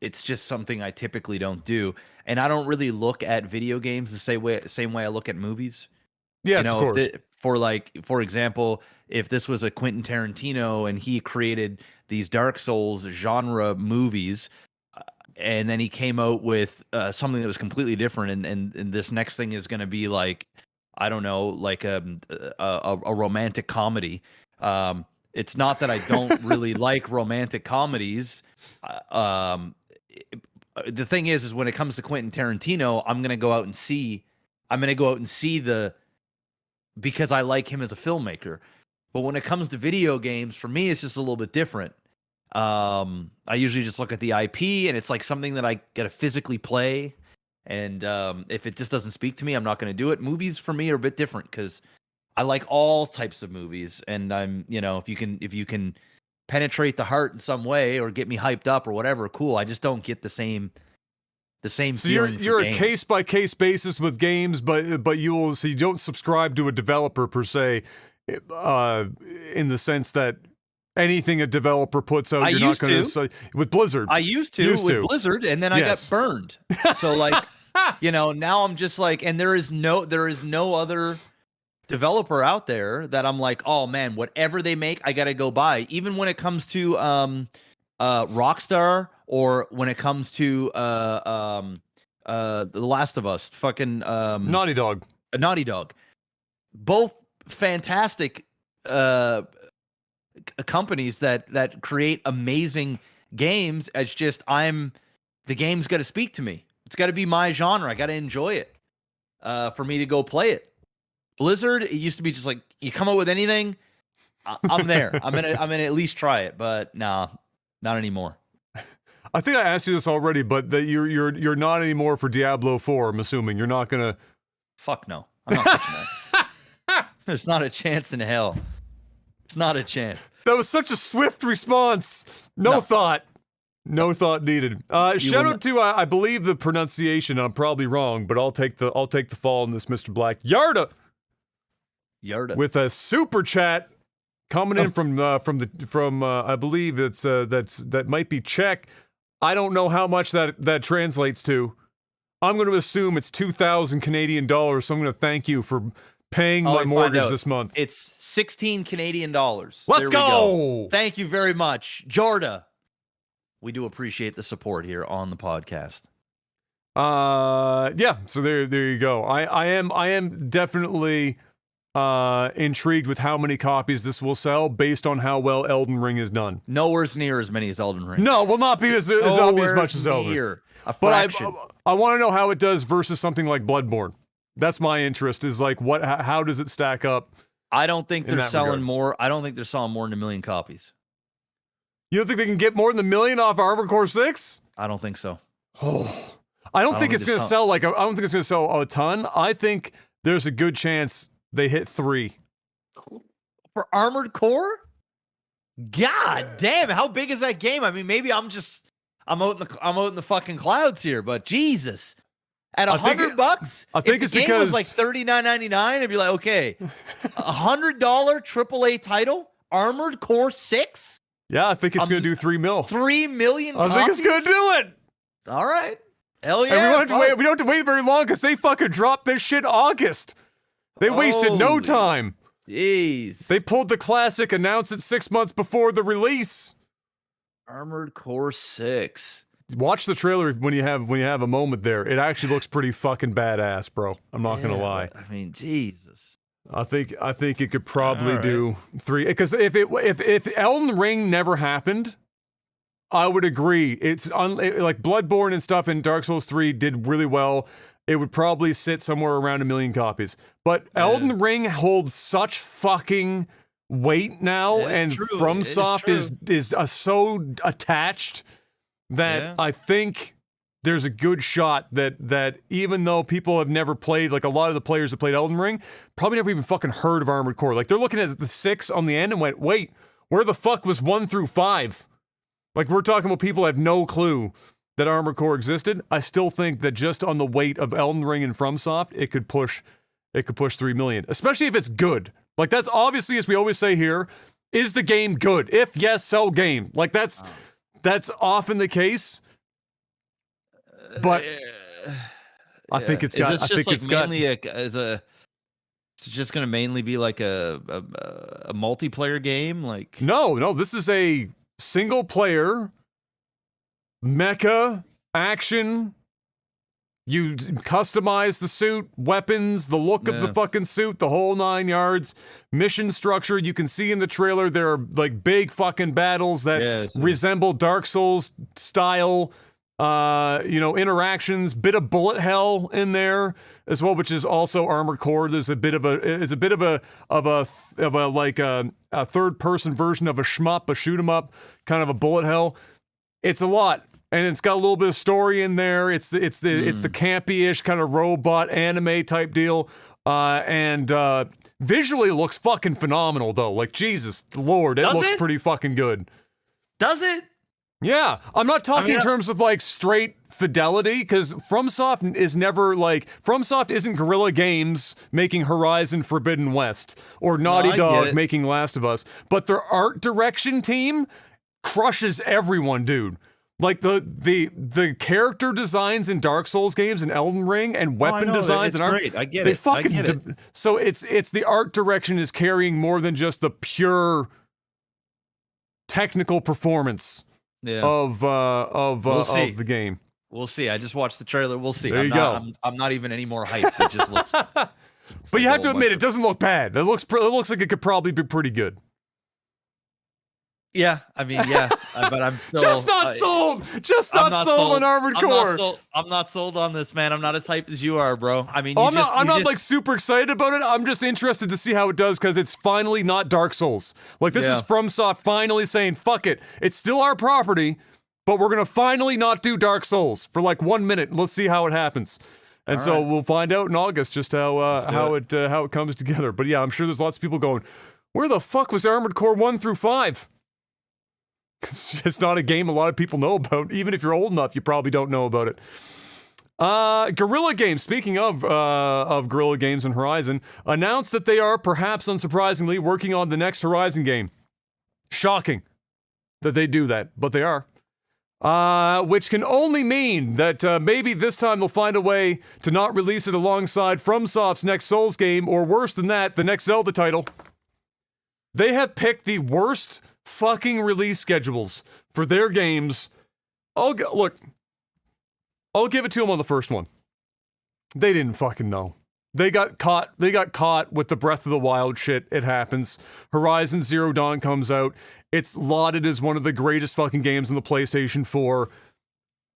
It's just something I typically don't do, and I don't really look at video games the same way I look at movies. Yes, of course. For example, if this was a Quentin Tarantino and he created these Dark Souls genre movies, and then he came out with something that was completely different, and this next thing is going to be like, I don't know, like a romantic comedy. It's not that I don't really like romantic comedies. The thing is when it comes to Quentin Tarantino, I'm going to go out and see because I like him as a filmmaker. But when it comes to video games, for me, it's just a little bit different. I usually just look at the IP, and it's like something that I gotta physically play. And if it just doesn't speak to me, I'm not going to do it. Movies for me are a bit different because I like all types of movies, and I'm if you can penetrate the heart in some way or get me hyped up or whatever, cool. I just don't get the same the same So feeling. you're for a games. case by case basis with games, but you don't subscribe to a developer per se, in the sense that anything a developer puts out, you're not going to with Blizzard. I used to with Blizzard, and then I got burned. So like, now I'm just like, and there is no other developer out there that I'm like, oh man, whatever they make, I gotta go buy. Even when it comes to Rockstar, or when it comes to The Last of Us, fucking Naughty Dog, both fantastic companies that create amazing games. It's just the game's got to speak to me. It's got to be my genre. I got to enjoy it for me to go play it. Blizzard, it used to be just like, you come up with anything, I'm there. I'm gonna at least try it, but no, not anymore. I think I asked you this already, but that you're not anymore for Diablo 4. I'm assuming you're not gonna. Fuck no, I'm not touching that. There's not a chance in hell. It's not a chance. That was such a swift response. No thought. No thought needed. Shout out to I believe the pronunciation. I'm probably wrong, but I'll take the fall in this, Mr. Black. Yarda with a super chat coming in from I believe that might be Czech. I don't know how much that translates to. I'm going to assume it's 2,000 Canadian dollars. So I'm going to thank you for paying my mortgage this month. It's 16 Canadian dollars. Let's go. Thank you very much, Jorda. We do appreciate the support here on the podcast. Yeah. So there you go. I am definitely intrigued with how many copies this will sell based on how well Elden Ring is done. Nowhere near as many as Elden Ring. No, will not be as much as Elden Ring. A fraction. But I want to know how it does versus something like Bloodborne. That's my interest. Is like how does it stack up? I don't think they're selling more. I don't think they're selling more than 1 million copies. You don't think they can get more than 1 million off Armored Core 6? I don't think so. Oh, I don't think it's going to sell I don't think it's going to sell a ton. I think there's a good chance they hit 3 for Armored Core. God damn! How big is that game? I mean, maybe I'm out in the fucking clouds here, but Jesus. At $100, I think it's because game was like $39.99. I'd be like, okay, $100 AAA title, Armored Core 6. Yeah, I think it's going to do 3 mil. 3 million. I think it's going to do it. All right, hell yeah. And we don't have to wait very long because they fucking dropped this shit August. They wasted no time. Jeez. They pulled the classic, announced it 6 months before the release. Armored Core 6. Watch the trailer when you have a moment there. It actually looks pretty fucking badass, bro. I'm not gonna lie. I mean, Jesus. I think it could probably do 3, because if Elden Ring never happened, I would agree. It's like Bloodborne and stuff, and Dark Souls 3 did really well. It would probably sit somewhere around 1 million copies. But Elden Ring holds such fucking weight now, and FromSoft is so attached that I think there's a good shot that even though people have never played, like a lot of the players that played Elden Ring, probably never even fucking heard of Armored Core. Like they're looking at the 6 on the end and went, wait, where the fuck was 1 through 5? Like we're talking about people who have no clue that Armored Core existed. I still think that just on the weight of Elden Ring and FromSoft, it could push 3 million, especially if it's good. Like that's obviously, as we always say here, is the game good? If yes, sell game. Like that's often the case, but I think it's got. I think it's mainly it's just going to mainly be like a multiplayer game. Like no, this is a single player mecha action. You customize the suit, weapons, the look of the fucking suit, the whole 9 yards. Mission structure, you can see in the trailer, there are like big fucking battles that resemble Dark Souls style, interactions. Bit of bullet hell in there as well, which is also Armored Core. There's a bit of a third person version of a shmup, a shoot 'em up, kind of a bullet hell. It's a lot. And it's got a little bit of story in there. It's the campy-ish kind of robot anime type deal, and visually looks fucking phenomenal though. Like Jesus Lord, it looks pretty fucking good. Does it? Yeah, I'm not talking in terms of like straight fidelity, because FromSoft is never like FromSoft isn't Guerrilla Games making Horizon Forbidden West or Naughty Dog making Last of Us, but their art direction team crushes everyone, dude. Like the character designs in Dark Souls games and Elden Ring and weapon designs and art. Great. I get it. So it's the art direction is carrying more than just the pure technical performance. Yeah. Of the game. We'll see. I just watched the trailer. We'll see. There you go. I'm not even any more hyped. It just looks. But you have to admit, it doesn't look bad. It looks like it could probably be pretty good. Yeah, I mean, yeah, but I'm still just not sold. Just not sold on Armored Core. I'm not sold on this, man. I'm not as hyped as you are, bro. I mean, I'm not like super excited about it. I'm just interested to see how it does because it's finally not Dark Souls. Like this is FromSoft finally saying, "Fuck it, it's still our property, but we're gonna finally not do Dark Souls for like 1 minute. Let's see how it happens." And so we'll find out in August just how it comes together. But yeah, I'm sure there's lots of people going, "Where the fuck was Armored Core 1 through 5?" It's just not a game a lot of people know about. Even if you're old enough, you probably don't know about it. Guerrilla Games, speaking of Guerrilla Games and Horizon, announced that they are, perhaps unsurprisingly, working on the next Horizon game. Shocking that they do that, but they are. Which can only mean that maybe this time they'll find a way to not release it alongside FromSoft's next Souls game, or worse than that, the next Zelda title. They have picked the worst fucking release schedules for their games. I'll give it to them on the first one. They didn't fucking know. They got caught with the Breath of the Wild shit. It happens. Horizon Zero Dawn comes out. It's lauded as one of the greatest fucking games on the PlayStation 4.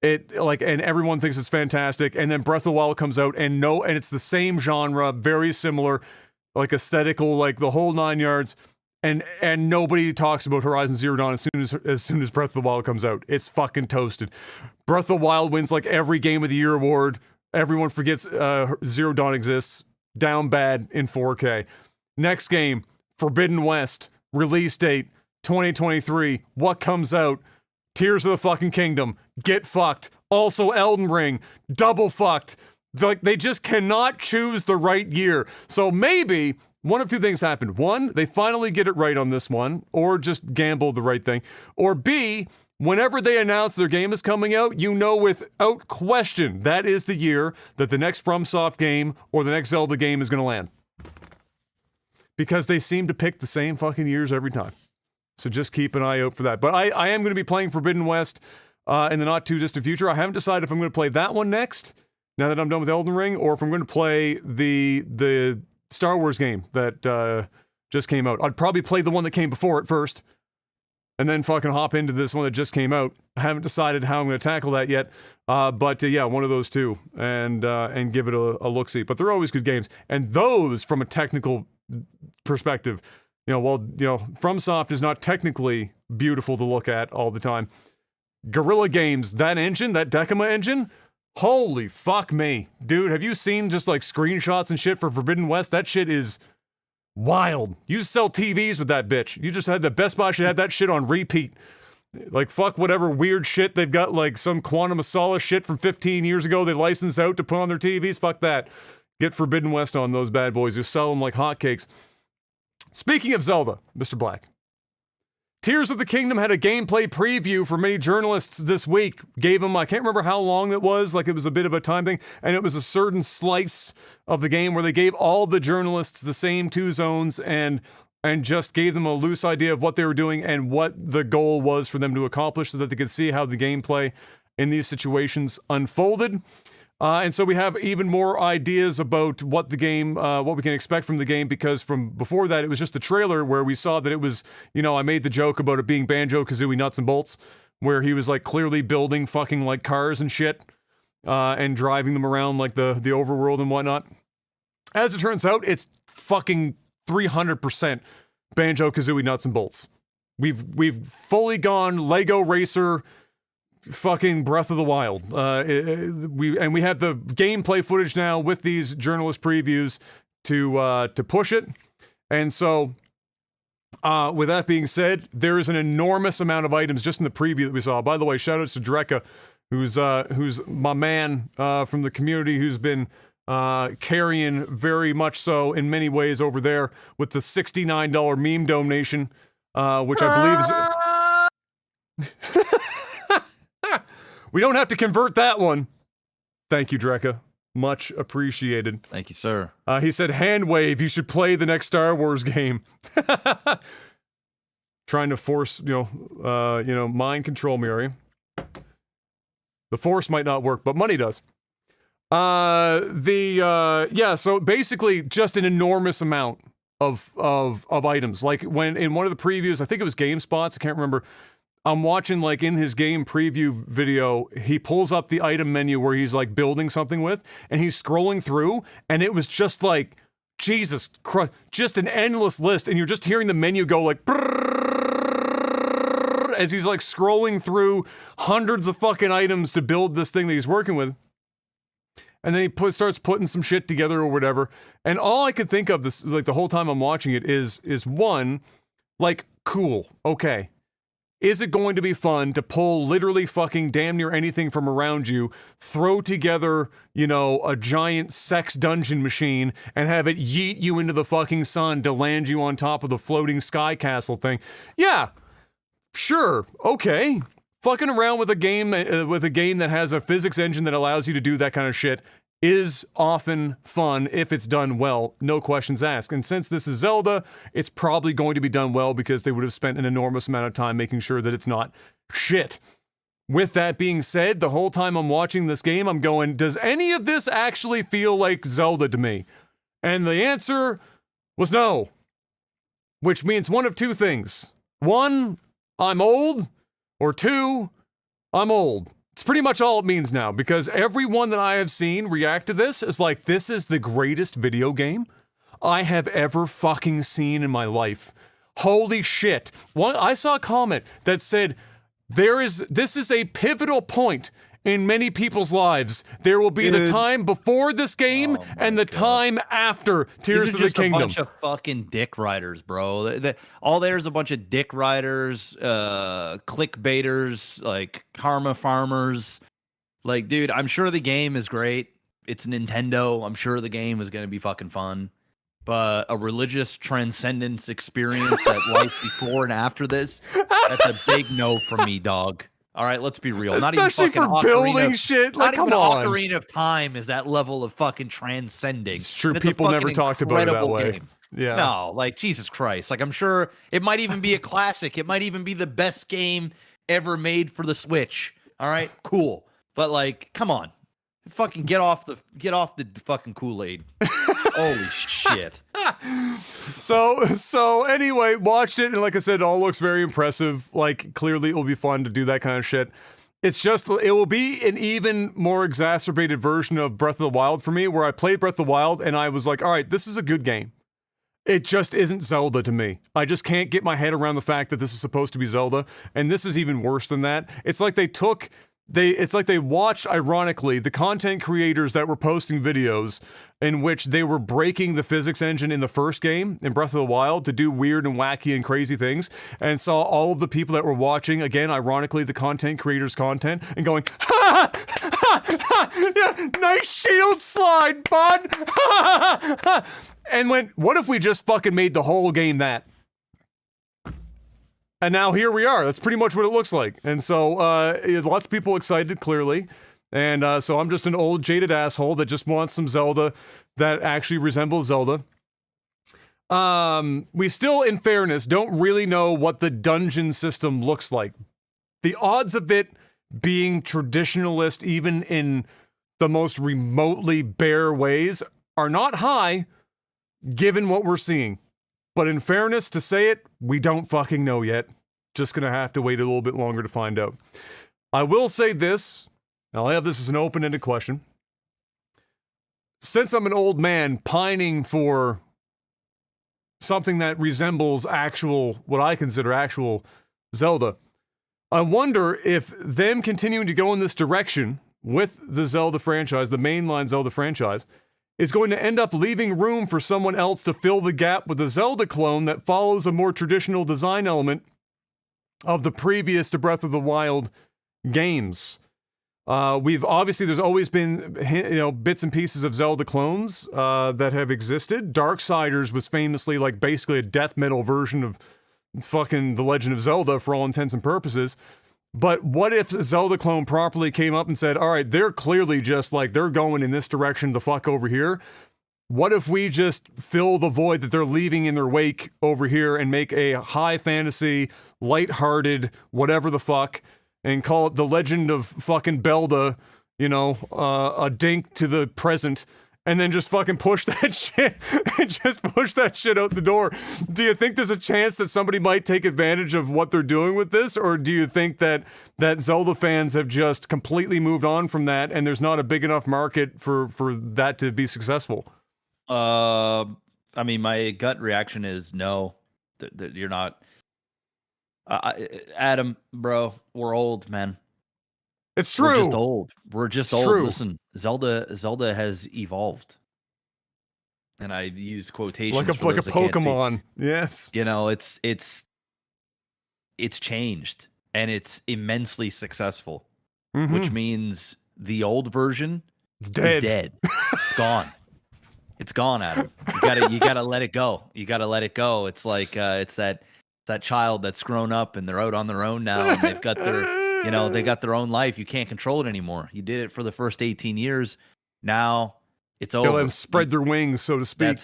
And everyone thinks it's fantastic. And then Breath of the Wild comes out and it's the same genre, very similar, like aesthetical, like the whole 9 yards. And nobody talks about Horizon Zero Dawn as soon as Breath of the Wild comes out. It's fucking toasted. Breath of the Wild wins like every Game of the Year award. Everyone forgets Zero Dawn exists. Down bad in 4K. Next game, Forbidden West. Release date, 2023. What comes out? Tears of the fucking Kingdom. Get fucked. Also Elden Ring. Double fucked. Like, they just cannot choose the right year. So maybe one of two things happened. One, they finally get it right on this one, or just gamble the right thing. Or B, whenever they announce their game is coming out, you know without question that is the year that the next FromSoft game or the next Zelda game is going to land. Because they seem to pick the same fucking years every time. So just keep an eye out for that. But I am going to be playing Forbidden West in the not too distant future. I haven't decided if I'm going to play that one next, now that I'm done with Elden Ring, or if I'm going to play the Star Wars game that just came out. I'd probably play the one that came before it first, and then fucking hop into this one that just came out. I haven't decided how I'm going to tackle that yet, but yeah, one of those two, and give it a look-see. But they're always good games, and those, from a technical perspective, FromSoft is not technically beautiful to look at all the time. Guerrilla Games, that engine, that Decima engine, holy fuck me. Dude, have you seen just like screenshots and shit for Forbidden West? That shit is wild. You sell TVs with that bitch. You just had the Best Buy should have that shit on repeat. Like, fuck whatever weird shit they've got, like some Quantum of Solace shit from 15 years ago they licensed out to put on their TVs. Fuck that. Get Forbidden West on those bad boys. You sell them like hotcakes. Speaking of Zelda, Mr. Black, Tears of the Kingdom had a gameplay preview for many journalists this week. Gave them, I can't remember how long it was, like it was a bit of a time thing, and it was a certain slice of the game where they gave all the journalists the same 2 zones and just gave them a loose idea of what they were doing and what the goal was for them to accomplish so that they could see how the gameplay in these situations unfolded. And so we have even more ideas about what the game, what we can expect from the game, because from before that, it was just the trailer where we saw that it was, I made the joke about it being Banjo Kazooie nuts and bolts, where he was like clearly building fucking like cars and shit, and driving them around like the overworld and whatnot. As it turns out, it's fucking 300% Banjo Kazooie nuts and bolts. We've fully gone Lego Racer, fucking Breath of the Wild. We have the gameplay footage now with these journalist previews to push it. And so With that being said, there is an enormous amount of items just in the preview that we saw. By the way, shout outs to Drekka, who's my man from the community, who's been carrying very much so in many ways over there with the $69 meme donation, which I believe is... We don't have to convert that one. Thank you, Drekka. Much appreciated. Thank you, sir. He said, hand wave, you should play the next Star Wars game. Trying to force, mind control me, are you? The Force might not work, but money does. So basically just an enormous amount of items. Like when in one of the previews, I think it was GameSpots, I can't remember. I'm watching, like, in his game preview video, he pulls up the item menu where he's, like, building something with, and he's scrolling through, and it was just, like, Jesus Christ, just an endless list, and you're just hearing the menu go, like, as he's, like, scrolling through hundreds of fucking items to build this thing that he's working with. And then he starts putting some shit together or whatever, and all I could think of this, like, the whole time I'm watching it is one, like, cool, okay. Is it going to be fun to pull literally fucking damn near anything from around you, throw together, a giant sex dungeon machine, and have it yeet you into the fucking sun to land you on top of the floating sky castle thing? Yeah, sure, okay. Fucking around with a game that has a physics engine that allows you to do that kind of shit is often fun if it's done well, no questions asked. And since this is Zelda, it's probably going to be done well because they would have spent an enormous amount of time making sure that it's not shit. With that being said, the whole time I'm watching this game, I'm going, does any of this actually feel like Zelda to me? And the answer was no. Which means one of two things. One, I'm old, or two, I'm old. It's pretty much all it means now, because everyone that I have seen react to this is like, this is the greatest video game I have ever fucking seen in my life. Holy shit. I saw a comment that said, this is a pivotal point in many people's lives. There will be the time before this game and the time after Tears of the Kingdom. These are just a bunch of fucking dick riders, bro. All there's a bunch of dick riders, clickbaiters, like karma farmers. Like, dude, I'm sure the game is great. It's Nintendo. I'm sure the game is going to be fucking fun. But a religious transcendence experience that life before and after this, that's a big no from me, dog. All right, let's be real. Especially for building shit. Like, come on. Not even Ocarina of Time is that level of fucking transcending. It's true. People never talked about it that way. Game. Yeah. No, like, Jesus Christ. Like, I'm sure it might even be a classic. It might even be the best game ever made for the Switch. All right, cool. But, like, come on. Fucking get off the fucking Kool-Aid. Holy shit. So anyway, watched it, and like I said, it all looks very impressive. Like, clearly it will be fun to do that kind of shit. It's just, it will be an even more exacerbated version of Breath of the Wild for me, where I played Breath of the Wild and I was like, all right, this is a good game. It just isn't Zelda to me. I just can't get my head around the fact that this is supposed to be Zelda, and this is even worse than that. It's like they watched, ironically, the content creators that were posting videos in which they were breaking the physics engine in the first game, in Breath of the Wild, to do weird and wacky and crazy things, and saw all of the people that were watching, again, ironically, the content creators' content, and going, ha ha ha, yeah, nice shield slide, bud, ha ha ha, and went, what if we just fucking made the whole game that? And now here we are. That's pretty much what it looks like. And so, lots of people excited, clearly. And so I'm just an old, jaded asshole that just wants some Zelda that actually resembles Zelda. We still, in fairness, don't really know what the dungeon system looks like. The odds of it being traditionalist, even in the most remotely bare ways, are not high, given what we're seeing. But in fairness, to say it, we don't fucking know yet. Just gonna have to wait a little bit longer to find out. I will say this, and I'll have this as an open-ended question. Since I'm an old man pining for something that resembles what I consider actual Zelda, I wonder if them continuing to go in this direction with the Zelda franchise, the mainline Zelda franchise, is going to end up leaving room for someone else to fill the gap with a Zelda clone that follows a more traditional design element of the previous to Breath of the Wild games. There's always been, bits and pieces of Zelda clones that have existed. Darksiders was famously like basically a death metal version of fucking The Legend of Zelda for all intents and purposes. But what if Zelda clone properly came up and said, all right, they're clearly just like, they're going in this direction the fuck over here. What if we just fill the void that they're leaving in their wake over here and make a high fantasy, lighthearted, whatever the fuck, and call it The Legend of fucking Belda, a dink to the present, and then just fucking push that shit, and just push that shit out the door. Do you think there's a chance that somebody might take advantage of what they're doing with this, or do you think that Zelda fans have just completely moved on from that, and there's not a big enough market for that to be successful? I mean, my gut reaction is no, that you're not. Adam, bro, we're old, man. It's true. We're just old. We're just it's old. True. Listen, Zelda has evolved, and I use quotations like a Pokemon. Yes. It's changed, and it's immensely successul, Mm-hmm. which means the old version It's is dead. dead. It's gone. It's gone, Adam. You gotta let it go. You gotta let it go. It's like it's that child that's grown up and they're out on their own now, and they've got they got their own life. You can't control it anymore. You did it for the first 18 years. Now it's over. Let them spread their wings, so to speak.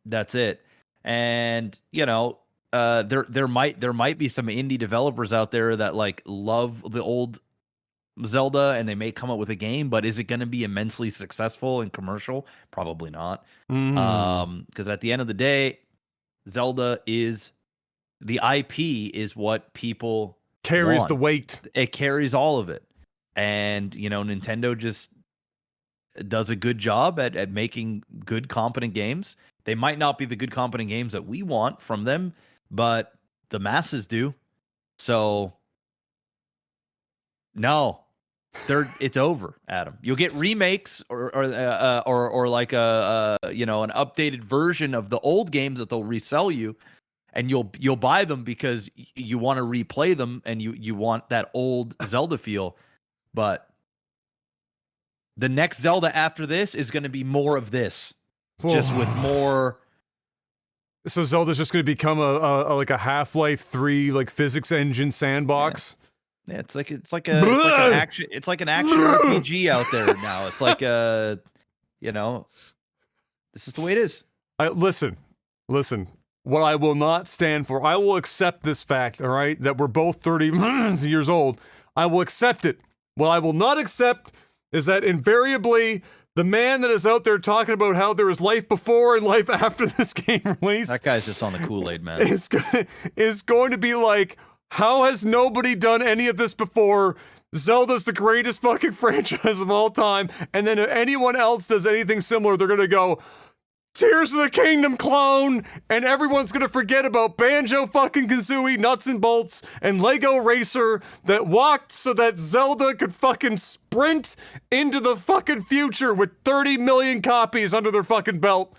That's it. And there might be some indie developers out there that like love the old Zelda, and they may come up with a game, but is it going to be immensely successful and commercial? Probably not. Because at the end of the day, Zelda is the IP is what people carries want. the weight. It carries all of it. And, Nintendo just does a good job at making good, competent games. They might not be the good, competent games that we want from them, but the masses do. So, no, it's over, Adam. You'll get remakes or like an updated version of the old games that they'll resell you. And you'll buy them because you want to replay them and you want that old Zelda feel. But the next Zelda after this is going to be more of this, just with more. So Zelda's just going to become a Half-Life 3 like physics engine sandbox. Yeah, it's like an action RPG out there now. It's like this is the way it is. Listen. What I will not stand for, I will accept this fact, all right, that we're both 30 years old. I will accept it. What I will not accept is that invariably the man that is out there talking about how there is life before and life after this game release, that guy's just on the Kool-Aid, man, is going to be like, how has nobody done any of this before? Zelda's the greatest fucking franchise of all time. And then if anyone else does anything similar, they're going to go, Tears of the Kingdom clone, and everyone's gonna forget about Banjo fucking Kazooie, Nuts and Bolts, and Lego Racer that walked so that Zelda could fucking sprint into the fucking future with 30 million copies under their fucking belt.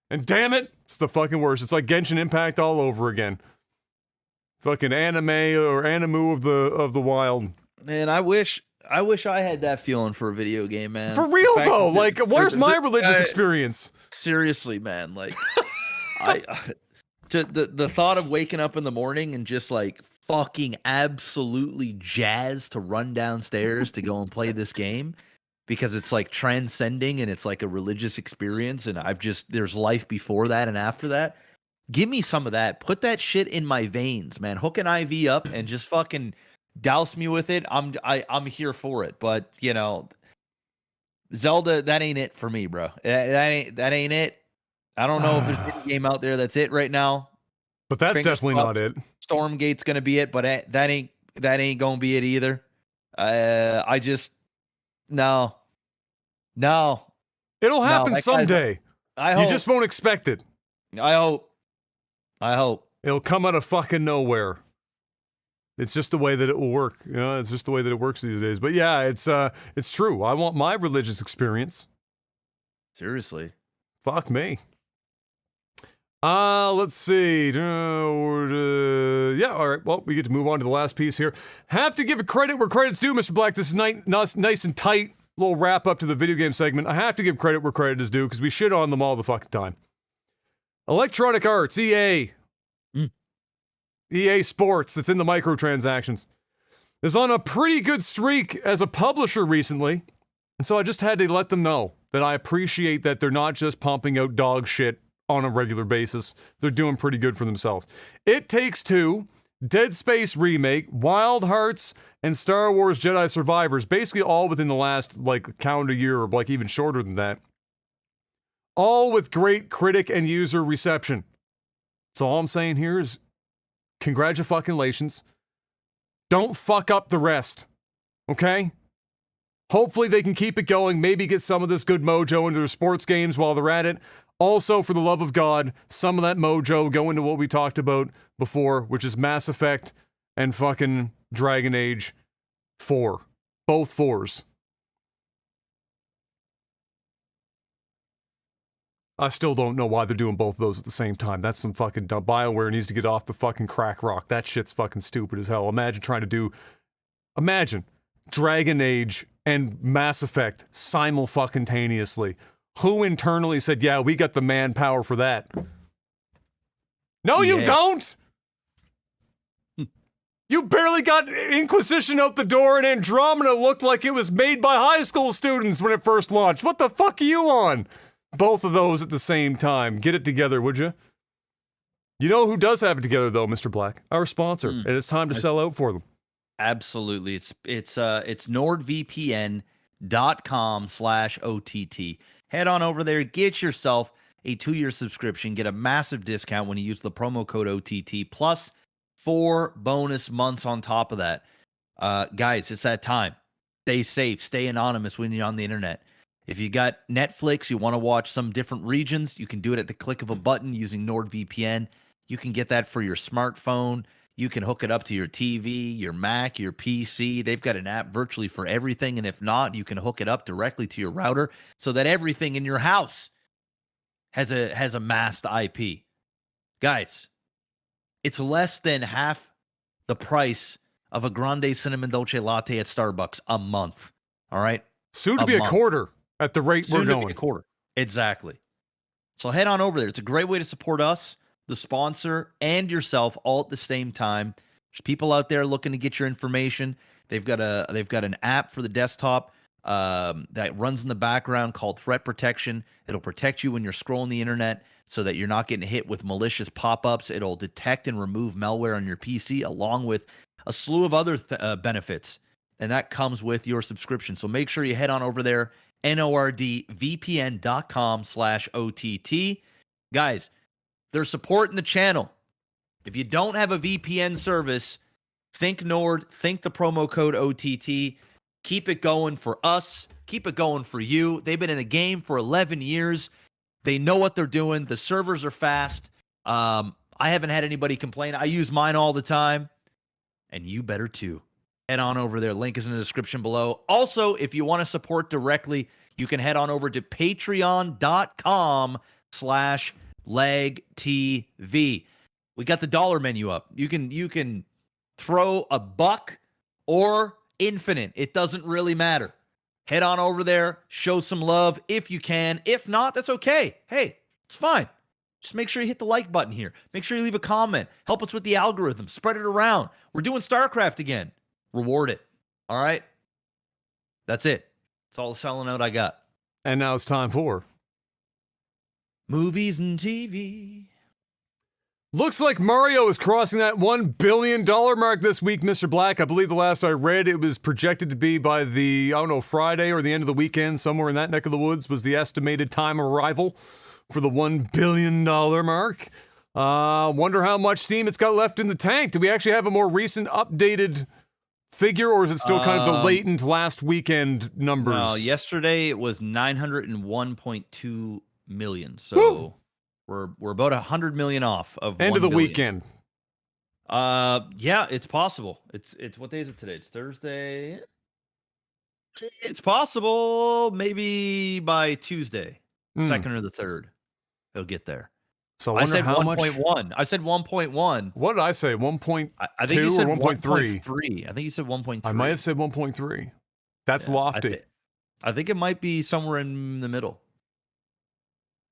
And damn it, it's the fucking worst. It's like Genshin Impact all over again. Fucking anime or animu of the wild. Man, I wish I had that feeling for a video game, man. For real though, like, where's my religious experience? Seriously, man, like, the thought of waking up in the morning and just like fucking absolutely jazzed to run downstairs to go and play this game because it's like transcending and it's like a religious experience, and there's life before that and after that. Give me some of that. Put that shit in my veins, man. Hook an IV up and just fucking douse me with it. I'm here for it. But Zelda, that ain't it for me, bro. That ain't it. I don't know if there's any game out there that's it right now. But that's definitely not it. Stormgate's gonna be it, but that ain't gonna be it either. No. It'll happen someday. I hope. You just won't expect it. I hope. It'll come out of fucking nowhere. It's just the way that it will work. It's just the way that it works these days. But yeah, it's true. I want my religious experience. Seriously. Fuck me. Let's see. Yeah, all right. Well, we get to move on to the last piece here. Have to give credit where credit's due, Mr. Black. This is nice and tight little wrap up to the video game segment. I have to give credit where credit is due because we shit on them all the fucking time. Electronic Arts, EA. EA Sports, it's in the microtransactions, is on a pretty good streak as a publisher recently. And so I just had to let them know that I appreciate that they're not just pumping out dog shit on a regular basis. They're doing pretty good for themselves. It Takes Two, Dead Space Remake, Wild Hearts, and Star Wars Jedi Survivors, basically all within the last, calendar year, or, even shorter than that. All with great critic and user reception. So all I'm saying here is, congratulations. Don't fuck up the rest. Okay? Hopefully they can keep it going, maybe get some of this good mojo into their sports games while they're at it. Also, for the love of God, some of that mojo go into what we talked about before, which is Mass Effect and fucking Dragon Age 4. Both 4s. I still don't know why they're doing both of those at the same time. That's some fucking dumb. BioWare needs to get off the fucking crack rock. That shit's fucking stupid as hell. Imagine Dragon Age and Mass Effect simultaneously. Who internally said, yeah, we got the manpower for that? No, you don't! You barely got Inquisition out the door, and Andromeda looked like it was made by high school students when it first launched. What the fuck are you on? Both of those at the same time. Get it together, would you? You know who does have it together, though, Mr. Black? Our sponsor. And it's time to sell out for them. Absolutely. It's nordvpn.com/OTT. Head on over there, get yourself a 2-year subscription, get a massive discount when you use the promo code OTT, plus 4 bonus months on top of that. Guys, it's that time. Stay safe, stay anonymous when you're on the internet. If you got Netflix, you want to watch some different regions, you can do it at the click of a button using NordVPN. You can get that for your smartphone. You can hook it up to your TV, your Mac, your PC. They've got an app virtually for everything. And if not, you can hook it up directly to your router so that everything in your house has a masked IP. Guys, it's less than half the price of a grande cinnamon dolce latte at Starbucks a month. All right? Soon to be a quarter at the rate we're going. Soon to be a quarter. Exactly. So head on over there. It's a great way to support us, the sponsor, and yourself all at the same time. There's people out there looking to get your information. They've got an app for the desktop that runs in the background called Threat Protection. It'll protect you when you're scrolling the internet so that you're not getting hit with malicious pop-ups. It'll detect and remove malware on your PC along with a slew of other benefits. And that comes with your subscription. So make sure you head on over there, nordvpn.com/OTT. Guys, they're supporting the channel. If you don't have a VPN service, think Nord, think the promo code OTT. Keep it going for us. Keep it going for you. They've been in the game for 11 years. They know what they're doing. The servers are fast. I haven't had anybody complain. I use mine all the time. And you better too. Head on over there. Link is in the description below. Also, if you want to support directly, you can head on over to patreon.com/legtv. We got the dollar menu up. You can throw a buck or infinite. It doesn't really matter. Head on over there. Show some love if you can. If not, that's okay. Hey, it's fine. Just make sure you hit the like button here. Make sure you leave a comment. Help us with the algorithm. Spread it around. We're doing StarCraft again. Reward it. All right? That's it. That's all the selling out I got. And now it's time for movies and TV. Looks like Mario is crossing that $1 billion mark this week, Mr. Black. I believe the last I read, it was projected to be by Friday or the end of the weekend, somewhere in that neck of the woods, was the estimated time arrival for the $1 billion mark. Wonder how much steam it's got left in the tank. Do we actually have a more recent updated figure, or is it still kind of the latent last weekend numbers? No, yesterday it was 901.2 million. So Woo! we're about 100 million off of end of the weekend. Yeah, it's possible. It's what day is it today? It's Thursday. It's possible maybe by Tuesday. second or the third. It'll get there. So I said how much. 1.1. I said 1.1. What did I say? 1.2 I think you said or 1.3? 1.3. I think you said 1.3. I might have said 1.3. That's lofty. I think it might be somewhere in the middle.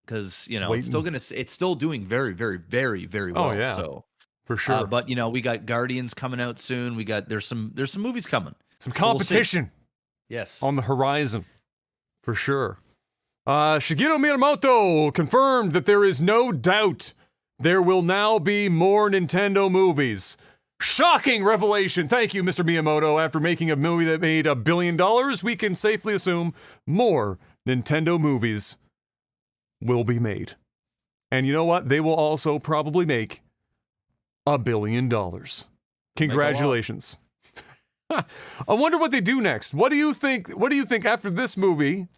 Because it's still doing very, very, very, very well. Oh yeah, so for sure. But we got Guardians coming out soon. There's some movies coming. Some competition. So yes, on the horizon, for sure. Shigeru Miyamoto confirmed that there is no doubt there will now be more Nintendo movies. Shocking revelation. Thank you, Mr. Miyamoto. After making a movie that made $1 billion, we can safely assume more Nintendo movies will be made. And you know what? They will also probably make $1 billion. Congratulations. I wonder what they do next. What do you think after this movie?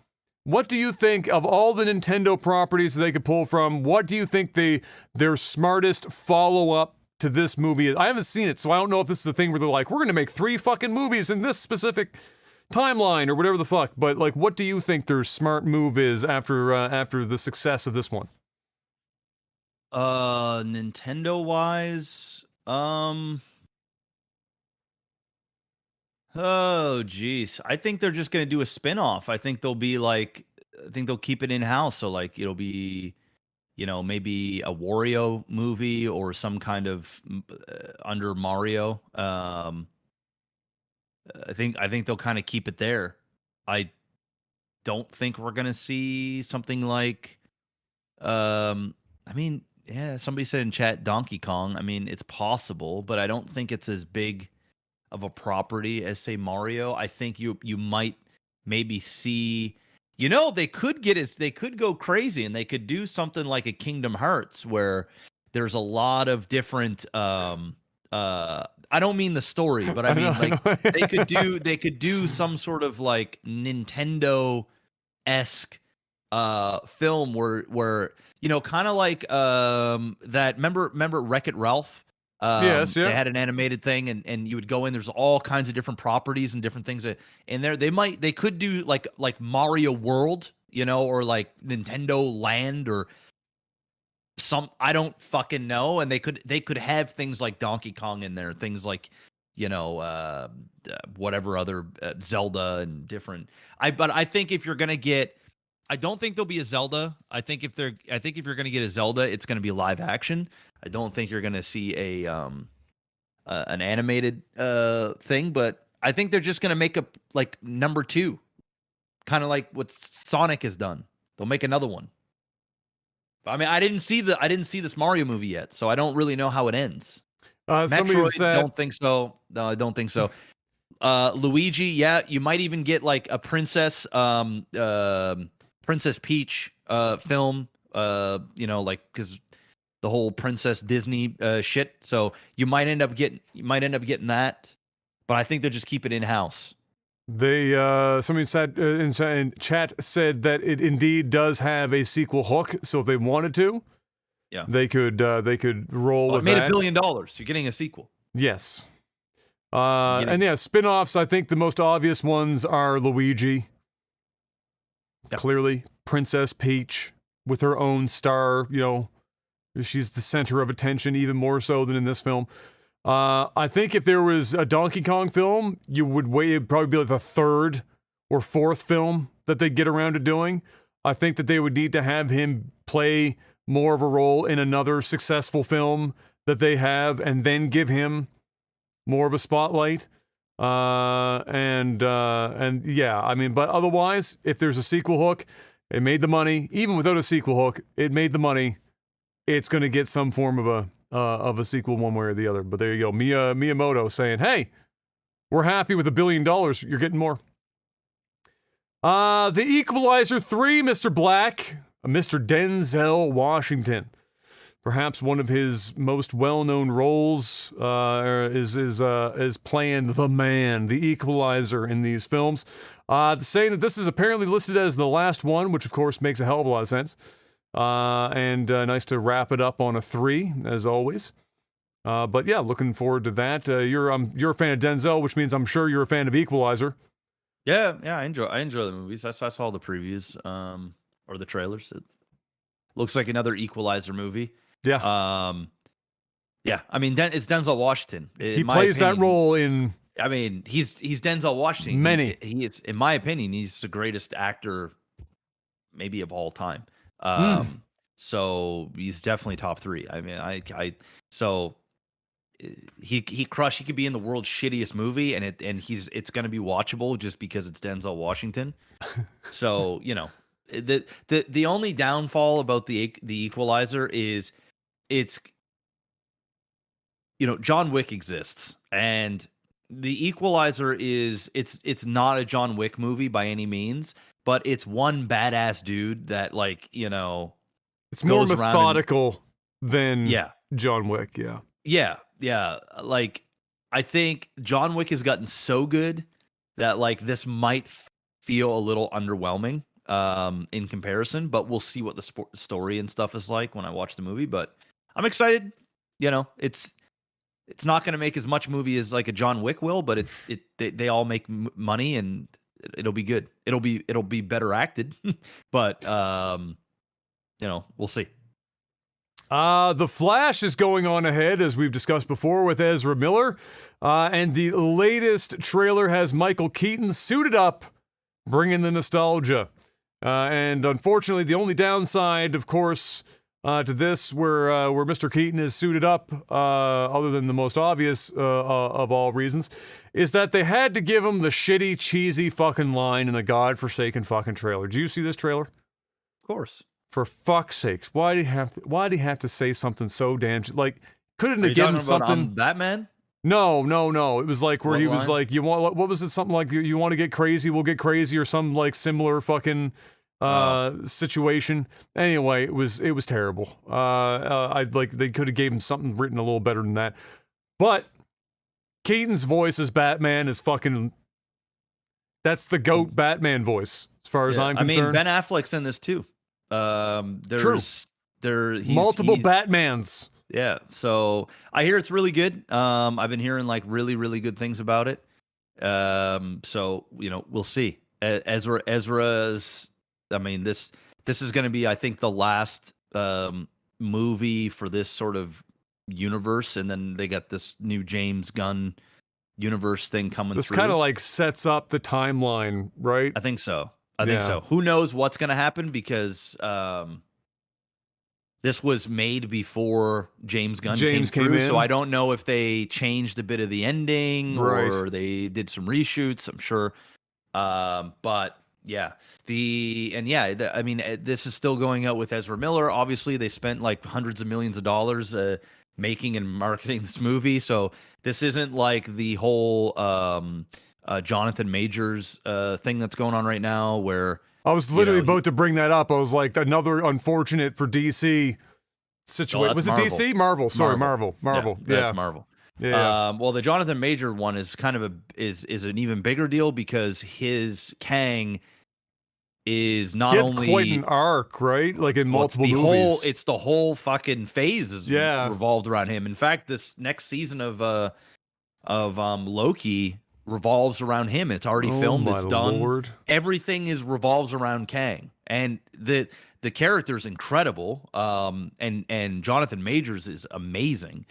What do you think of all the Nintendo properties they could pull from? What do you think their smartest follow-up to this movie is? I haven't seen it, so I don't know if this is the thing where they're like, we're going to make 3 fucking movies in this specific timeline or whatever the fuck. But like, what do you think their smart move is after the success of this one? Nintendo-wise, oh geez, I think they're just gonna do a spin-off. I think they'll keep it in-house. So like it'll be, maybe a Wario movie or some kind of under Mario. I think they'll kind of keep it there. I don't think we're gonna see something like, somebody said in chat Donkey Kong. I mean, it's possible, but I don't think it's as big of a property as say Mario. I think you might maybe see, they could go crazy and they could do something like a Kingdom Hearts where there's a lot of different I don't mean the story, but I mean like they could do some sort of like Nintendo-esque film where kind of like that remember Wreck-It Ralph. Yes, yeah. They had an animated thing, and you would go in. There's all kinds of different properties and different things in there. They could do like Mario World, or like Nintendo Land or some. I don't fucking know. And they could have things like Donkey Kong in there, things like whatever other Zelda and different. But I think if you're gonna get, I don't think there'll be a Zelda. I think if you're gonna get a Zelda, it's gonna be live action. I don't think you're gonna see an animated thing, but I think they're just gonna make a like number 2, kind of like what Sonic has done. They'll make another one. I mean, I didn't see this Mario movie yet, so I don't really know how it ends. Metroid, don't think so. No, I don't think so. Luigi, yeah, you might even get like a Princess Peach film. Like because the whole Princess Disney shit. So you might end up getting that, but I think they'll just keep it in house. They somebody said in chat said that it indeed does have a sequel hook. So if they wanted to, yeah, they could roll with that. It made $1 billion. You're getting a sequel. Yes. And yeah, spin-offs. I think the most obvious ones are Luigi. Yep. Clearly, Princess Peach with her own star. She's the center of attention even more so than in this film. I think if there was a Donkey Kong film, it'd probably be like the 3rd or 4th film that they'd get around to doing. I think that they would need to have him play more of a role in another successful film that they have, and then give him more of a spotlight. And yeah, I mean, but otherwise, if there's a sequel hook, it made the money. Even without a sequel hook, it made the money. It's going to get some form of a sequel one way or the other. But there you go. Miyamoto saying, hey, we're happy with $1 billion. You're getting more. The Equalizer 3, Mr. Black, Mr. Denzel Washington. Perhaps one of his most well-known roles is playing the man, the Equalizer in these films. Saying that this is apparently listed as the last one, which of course makes a hell of a lot of sense. And nice to wrap it up on a 3, as always. But yeah, looking forward to that. You're a fan of Denzel, which means I'm sure you're a fan of Equalizer. Yeah, I enjoy the movies. I saw the previews. or the trailers. It looks like another Equalizer movie. Yeah. Yeah. I mean, it's Denzel Washington. He plays that role in. I mean, he's Denzel Washington. Many. He is, in my opinion, he's the greatest actor, maybe of all time. So he's definitely top 3. I mean, so he crushed. He could be in the world's shittiest movie, and it's going to be watchable just because it's Denzel Washington. So the only downfall about the Equalizer is it's John Wick exists, and the Equalizer is it's not a John Wick movie by any means, but it's one badass dude that it's more methodical than John Wick. Yeah. Like, I think John Wick has gotten so good that this might feel a little underwhelming in comparison, but we'll see what the story and stuff is like when I watch the movie. But I'm excited. It's not going to make as much movie as a John Wick will, but they all make money, and it'll be good. It'll be better acted, but we'll see. The Flash is going on ahead, as we've discussed before, with Ezra Miller, and the latest trailer has Michael Keaton suited up, bringing the nostalgia. And unfortunately, the only downside, of course, to this, where Mr. Keaton is suited up, other than the most obvious of all reasons, is that they had to give him the shitty, cheesy fucking line in the godforsaken fucking trailer. Do you see this trailer? Of course. For fuck's sakes, why do you have to say something so damn couldn't have given something Batman? No. It was where he was you want, what was it, something you want to get crazy, we'll get crazy, or some similar fucking situation. Anyway, it was terrible. They could have gave him something written a little better than that. But Keaton's voice as Batman is fucking, that's the GOAT Batman voice as far as I'm concerned. I mean, Ben Affleck's in this too. There's multiple Batmans. Yeah, so I hear it's really good. I've been hearing really, really good things about it. So we'll see. Ezra's. I mean, this is going to be, I think, the last movie for this sort of universe, and then they got this new James Gunn universe thing coming. This kind of sets up the timeline, right? I think so. I think so. Who knows what's going to happen, because this was made before James Gunn came through, so I don't know if they changed a bit of the ending or they did some reshoots, I'm sure. But yeah, I mean, this is still going out with Ezra Miller. Obviously, they spent hundreds of millions of dollars making and marketing this movie, so this isn't the whole Jonathan Majors thing that's going on right now, where I was literally about to bring that up. I was another unfortunate for DC situation. Was it Marvel. DC? Marvel. Sorry, Marvel. Yeah, that's Marvel. Yeah. Well, the Jonathan Major one is kind of is an even bigger deal, because his Kang is not only quite an arc, right? In multiple movies. It's the whole fucking phase is revolved around him. In fact, this next season of Loki revolves around him. It's already filmed. It's done. Lord. Everything revolves around Kang, and the character is incredible. And Jonathan Majors is amazing.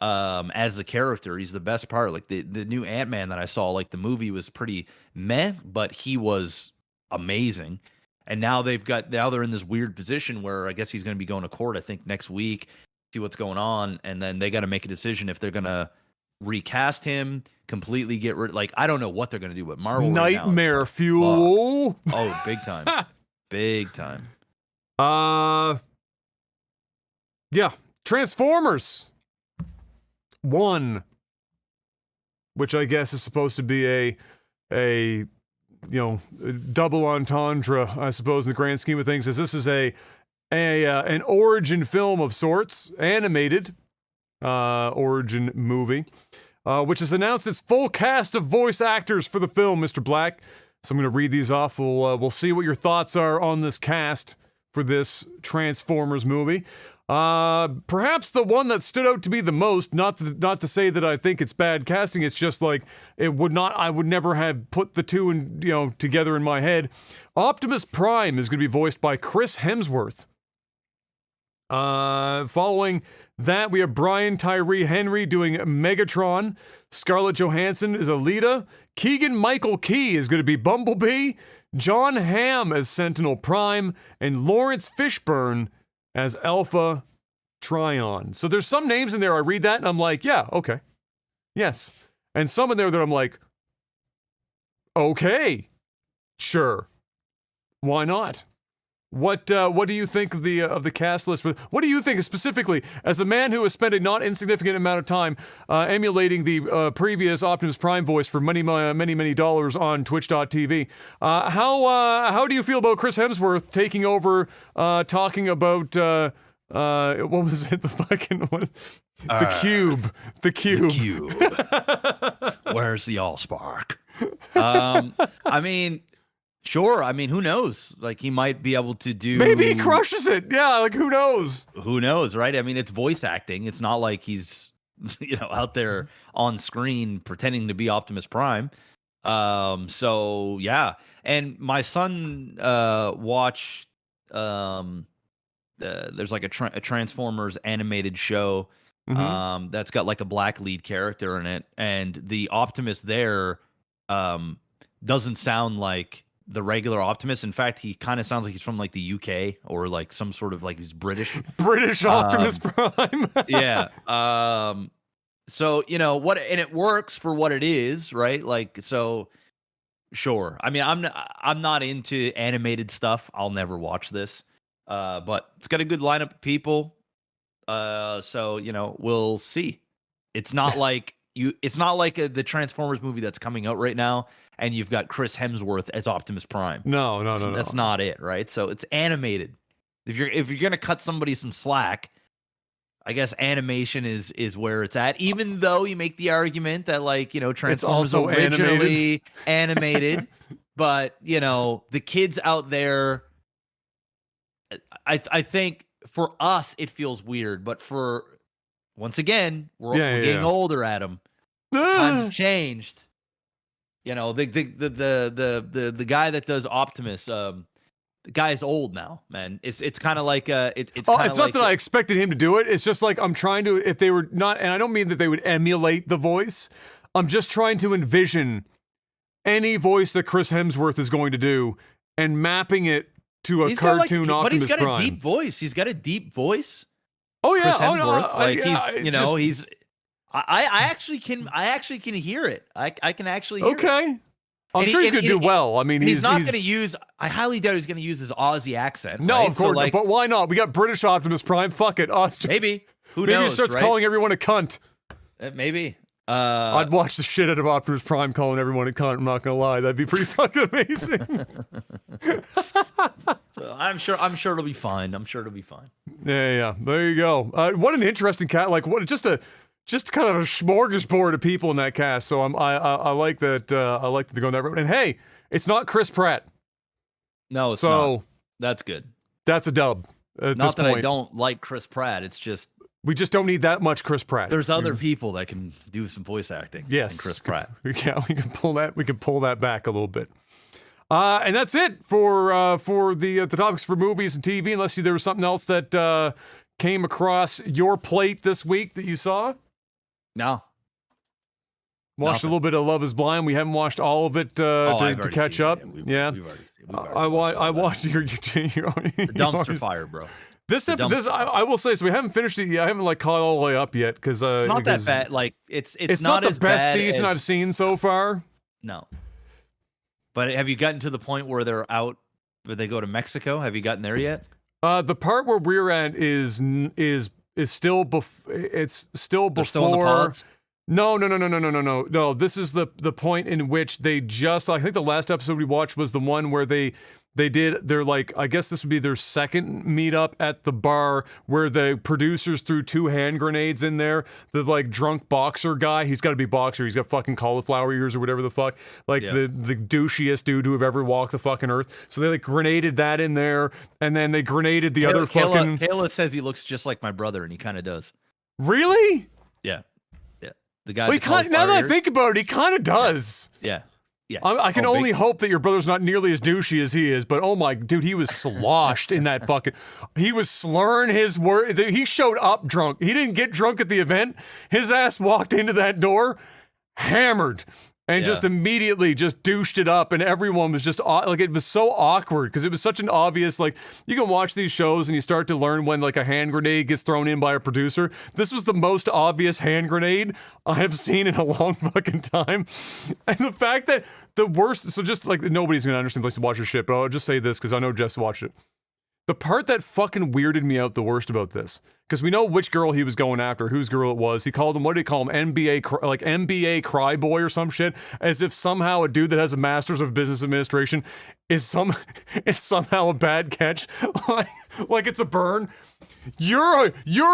As a character, he's the best part. The new Ant-Man that I saw, the movie was pretty meh, but he was amazing. And now they're in this weird position where I guess he's going to be going to court, I think, next week, see what's going on, and then they got to make a decision if they're going to recast him, completely get rid. I don't know what they're going to do, but Marvel nightmare fuel. Oh, big time. Big time. Yeah, Transformers 1, which I guess is supposed to be a double entendre, I suppose, in the grand scheme of things, as this is an origin film of sorts, animated origin movie, which has announced its full cast of voice actors for the film, Mr. Black. So I'm going to read these off. We'll see what your thoughts are on this cast for this Transformers movie. Perhaps the one that stood out to me the most, not to say that I think it's bad casting, it's just like I would never have put the two together in my head. Optimus Prime is going to be voiced by Chris Hemsworth. Following that, we have Brian Tyree Henry doing Megatron. Scarlett Johansson is Alita. Keegan-Michael Key is going to be Bumblebee. John Hamm as Sentinel Prime. And Lawrence Fishburne as Alpha Trion. So there's some names in there, I read that and I'm like, yeah, okay. Yes. And some in there that I'm like, okay. Sure. Why not? What do you think of the cast list? What do you think specifically, as a man who has spent a not insignificant amount of time emulating the previous Optimus Prime voice for many dollars on Twitch.tv? How do you feel about Chris Hemsworth taking over, talking about what was it? The cube. The cube. Where's the Allspark? I mean. Sure, I mean, who knows? Like, he might be able to do... Maybe he crushes it! Yeah, like, who knows? Who knows, right? I mean, it's voice acting. It's not like he's, out there on screen pretending to be Optimus Prime. So, yeah. And my son watched... there's, like, a Transformers animated show that's got, like, a black lead character in it. And the Optimus there doesn't sound like the regular Optimus. In fact, he kind of sounds like he's from like the UK or like some sort of like he's British. British Optimus Prime. Yeah. So, what, and it works for what it is, right? Like, so sure. I mean, I'm not into animated stuff. I'll never watch this. But it's got a good lineup of people. So, we'll see. It's not like the Transformers movie that's coming out right now, and you've got Chris Hemsworth as Optimus Prime. No. That's not it, right? So it's animated. If you're gonna cut somebody some slack, I guess animation is where it's at. Even though you make the argument that Transformers also originally animated, but the kids out there, I think for us it feels weird, but for once again, we're getting older, Adam. Times have changed. The guy that does Optimus, the guy's old now, man. It's kind of like it's not that I expected him to do it. It's just like I'm trying to, if they were not, and I don't mean that they would emulate the voice. I'm just trying to envision any voice that Chris Hemsworth is going to do and mapping it to a cartoon Optimus Prime. But he's got a deep voice. He's got a deep voice. Oh yeah, Chris Hemsworth, I actually can hear it. I can actually hear it. I'm sure he's going to do well. I mean, he's not going to use. I highly doubt he's going to use his Aussie accent. No, right? of course, but why not? We got British Optimus Prime. Fuck it, maybe. Who knows? Maybe he starts calling everyone a cunt. Maybe. I'd watch the shit out of Optimus Prime calling everyone a cunt. I'm not going to lie. That'd be pretty fucking amazing. So I'm sure it'll be fine. Yeah. There you go. What an interesting cat. Like, what just kind of a smorgasbord of people in that cast. So I like that. I like that they're going that route. And hey, it's not Chris Pratt. No, it's not. That's good. That's a dub. Not that I don't like Chris Pratt. It's just we just don't need that much Chris Pratt. There's other people that can do some voice acting. Yes, than Chris Pratt. We can pull that. We can pull that back a little bit. And that's it for the topics for movies and TV. Unless there was something else that came across your plate this week that you saw. No. Watched a little bit of Love Is Blind. We haven't watched all of it to catch up. We've already I watched your the dumpster fire, bro. This I will say, so we haven't finished it yet. I haven't caught all the way up yet because it's not that bad. Like it's not as the best bad season I've seen so far. No. But have you gotten to the point where they're out? Where they go to Mexico? Have you gotten there yet? The part where we're at is still it's still before. They're still in the pods? No. This is the point in which they just. I think the last episode we watched was the one where they're like, I guess this would be their second meetup at the bar where the producers threw 2 hand grenades in there. The like drunk boxer guy, he's got to be boxer. He's got fucking cauliflower ears or whatever the fuck. Like the douchiest dude who have ever walked the fucking earth. So they like grenaded that in there, and then they grenaded the other fucking. Kayla says he looks just like my brother, and he kind of does. Really? Yeah. The guy. Well, now that I think about it, he kind of does. Yeah. I can only hope that your brother's not nearly as douchey as he is, but oh my, dude, he was sloshed in that fucking. He was slurring his word. He showed up drunk. He didn't get drunk at the event. His ass walked into that door hammered and just immediately just douched it up, and everyone was just like, it was so awkward because it was such an obvious, like, you can watch these shows and you start to learn when like a hand grenade gets thrown in by a producer. This was the most obvious hand grenade I have seen in a long fucking time. And the fact that the worst, so just like nobody's gonna understand place to watch your shit, but I'll just say this because I know Jeff's watched it. The part that fucking weirded me out the worst about this, because we know which girl he was going after, whose girl it was. He called him, what did he call him? MBA cry boy or some shit, as if somehow a dude that has a master's of business administration is somehow a bad catch, like it's a burn. Your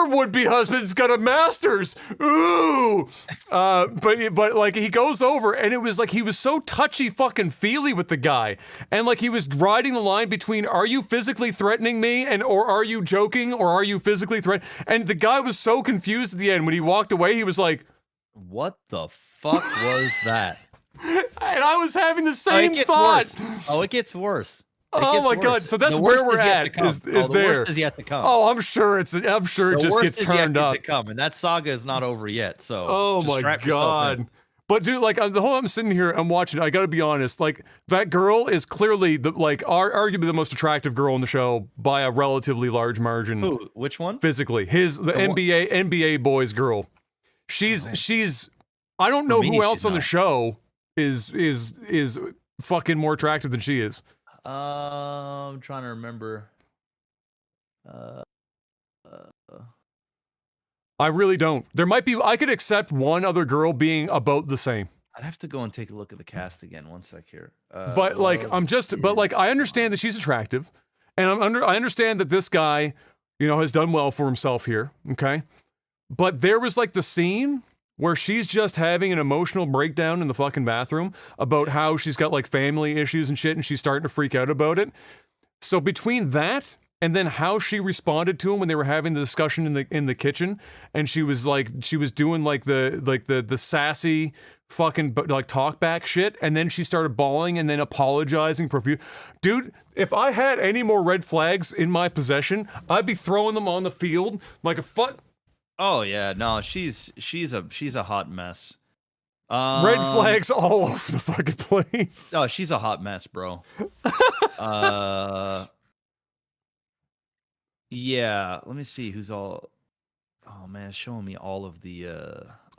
would-be husband's got a master's. Ooh. But like he goes over and it was like he was so touchy fucking feely with the guy. And like he was riding the line between are you physically threatening me or are you joking or are you physically threatening? And the guy was so confused at the end when he walked away. He was like, "What the fuck was that?" And I was having the same thought. It gets worse. Oh my god! So that's where we're at. Is there? The worst is yet to come. Oh, I'm sure it just gets turned up. To come, and that saga is not over yet. So, oh my god! But dude, like the whole I'm sitting here, I'm watching. I got to be honest. Like that girl is clearly arguably the most attractive girl in the show by a relatively large margin. Who? Which one? Physically, the NBA boy's girl. She's. I don't know who else on the show is fucking more attractive than she is. I'm trying to remember. I really don't. There might be. I could accept one other girl being about the same. I'd have to go and take a look at the cast again. One sec here. But like, I understand that she's attractive, and I understand that this guy, has done well for himself here. Okay, but there was like the scene where she's just having an emotional breakdown in the fucking bathroom about how she's got like family issues and shit, and she's starting to freak out about it. So between that and then how she responded to him when they were having the discussion in the kitchen, and she was doing like the sassy fucking like talk back shit, and then she started bawling and then apologizing profusely. Dude, if I had any more red flags in my possession, I'd be throwing them on the field like a fuck. Oh yeah, no, she's a hot mess. Red flags all over the fucking place. Oh, she's a hot mess, bro. Yeah, let me see who's all. Oh man, it's showing me all of the.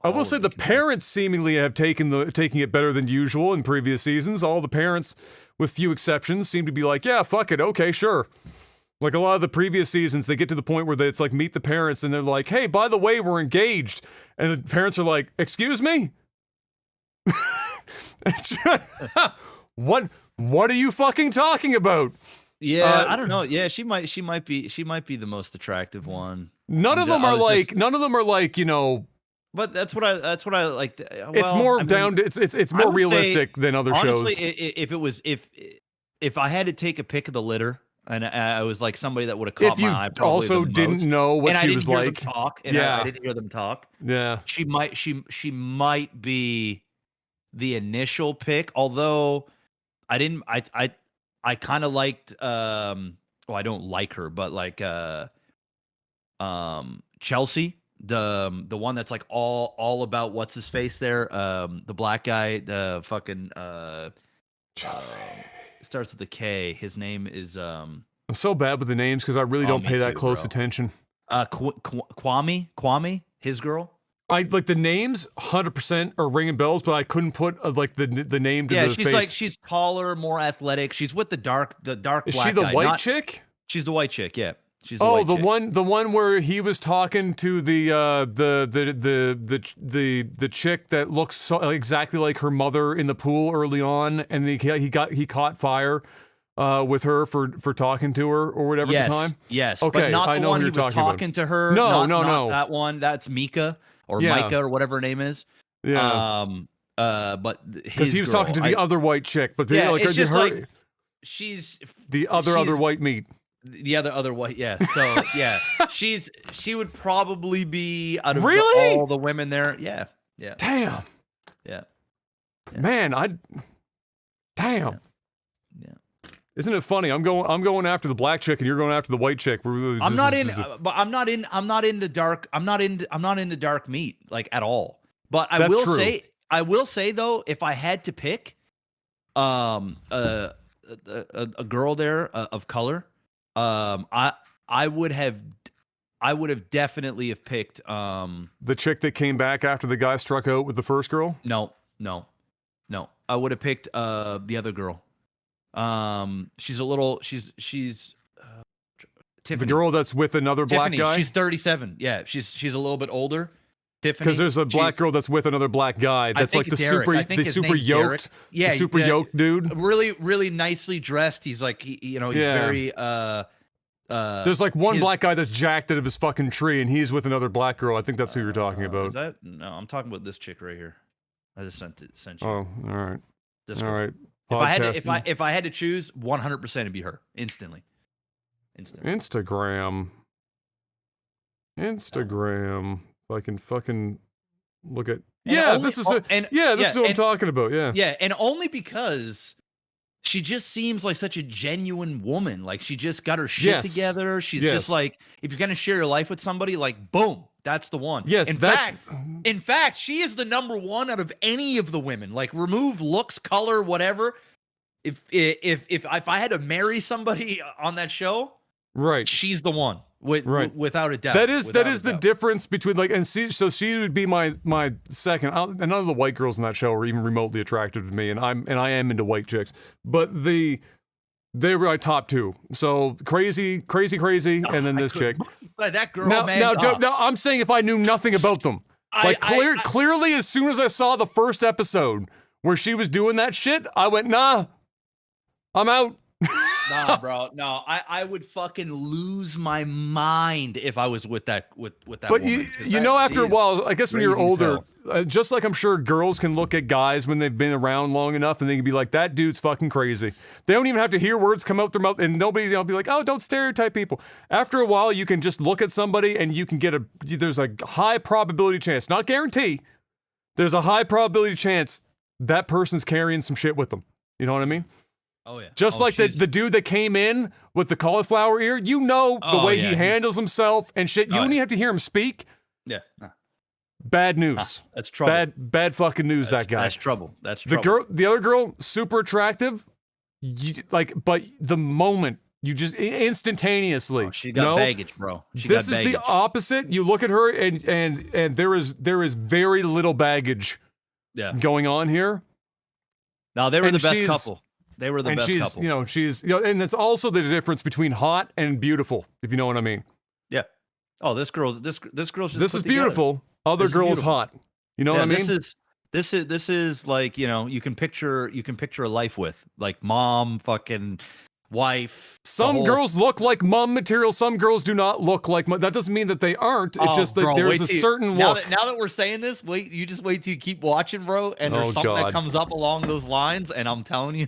I will say the parents seemingly have taking it better than usual in previous seasons. All the parents, with few exceptions, seem to be like, yeah, fuck it, okay, sure. Like a lot of the previous seasons, they get to the point where it's like meet the parents and they're like, hey, by the way, we're engaged. And the parents are like, excuse me? What are you fucking talking about? Yeah, I don't know. Yeah, she might be the most attractive one. None of them are like, But that's what I like. Well, it's more it's more realistic than other honestly, shows. If I had to take a pick of the litter, and I was like somebody that would have caught my eye. If you also didn't know what she was like, I didn't hear them talk. Yeah, she might be the initial pick. Although I didn't, I kind of liked. Well, I don't like her, but like Chelsea, the one that's like all about what's his face there, the black guy, the fucking Chelsea. Starts with a K. His name is I'm so bad with the names because I really don't pay that close attention. Kwame, his girl. I like the names 100% are ringing bells, but I couldn't put like the name to the face. Yeah, she's taller, more athletic. She's with the dark Is black she the guy. white chick? She's the white chick. Yeah. She's a Oh, white the chick. the one where he was talking to the chick that looks exactly like her mother in the pool early on, and he caught fire with her for talking to her or whatever at the time. Yes, Okay, but not I the know one who he you're was talking about. talking to her. No, Not that one. That's Mika or Yeah. Micah or whatever her name is. Yeah. But Because he was talking to the other white chick, but it's just like she's the other white meat. The other white, yeah. So yeah, she would probably be out of Really? all the women there. Yeah. Damn. Yeah. Man, damn. Yeah. Isn't it funny? I'm going after the black chick, and you're going after the white chick. I'm not into dark meat like at all. But I will say though, if I had to pick, a girl there of color, I would have definitely have picked the chick that came back after the guy struck out with the first girl. No. I would have picked the other girl. She's Tiffany. The girl that's with another black guy. She's 37. Yeah, she's a little bit older. Tiffany. Because there's a black girl that's with another black guy. That's like the super yoked, yeah, super yoked dude. Really, really nicely dressed. He's like, he's very. There's like one black guy that's jacked out of his fucking tree, and he's with another black girl. I think that's who you're talking about. Is that? No, I'm talking about this chick right here. I just sent you. Oh, all right. This all right. If I had to choose, 100% it'd be her instantly. Instagram. If I can fucking look at. This is what I'm talking about. Yeah. Yeah, and only because she just seems like such a genuine woman. Like she just got her shit together. She's just like, if you're gonna share your life with somebody, like boom, that's the one. Yes. In fact, she is the number one out of any of the women. Like remove looks, color, whatever. If I had to marry somebody on that show, right, she's the one. Without a doubt. That is the difference between so she would be my second. And none of the white girls in that show are even remotely attractive to me, and I am into white chicks. But they were my top two. So crazy, and then this chick. That girl, now, I'm saying if I knew nothing about them, clearly as soon as I saw the first episode where she was doing that shit, I went, nah, I'm out. Nah, bro. No, I would fucking lose my mind if I was with that woman. But after a while, I guess when you're older, just like I'm sure girls can look at guys when they've been around long enough, and they can be like, "That dude's fucking crazy." They don't even have to hear words come out their mouth, and nobody will be like, "Oh, don't stereotype people." After a while, you can just look at somebody, and you can get there's a high probability chance, not guarantee. There's a high probability chance that person's carrying some shit with them. You know what I mean? Oh yeah. Just like the dude that came in with the cauliflower ear, the way he handles himself and shit. You don't even have to hear him speak. Yeah. Bad news. That's trouble. Bad fucking news. That guy. That's trouble. That's trouble. The other girl, super attractive. But the moment you just instantaneously. She got baggage, bro. This is the opposite. You look at her and there is very little baggage. Going on here. Now they were the best couple. They were the best couple. And that's also the difference between hot and beautiful, if you know what I mean. Yeah. Oh, this girl's just this is beautiful. Other girl's hot. You know what I mean? This is like, you can picture a life with like mom, fucking wife. Some girls look like mom material. Some girls do not look like mom. That doesn't mean that they aren't. It's just that there's a certain look. Now that we're saying this, you just wait till you keep watching, bro. And there's something that comes up along those lines, and I'm telling you,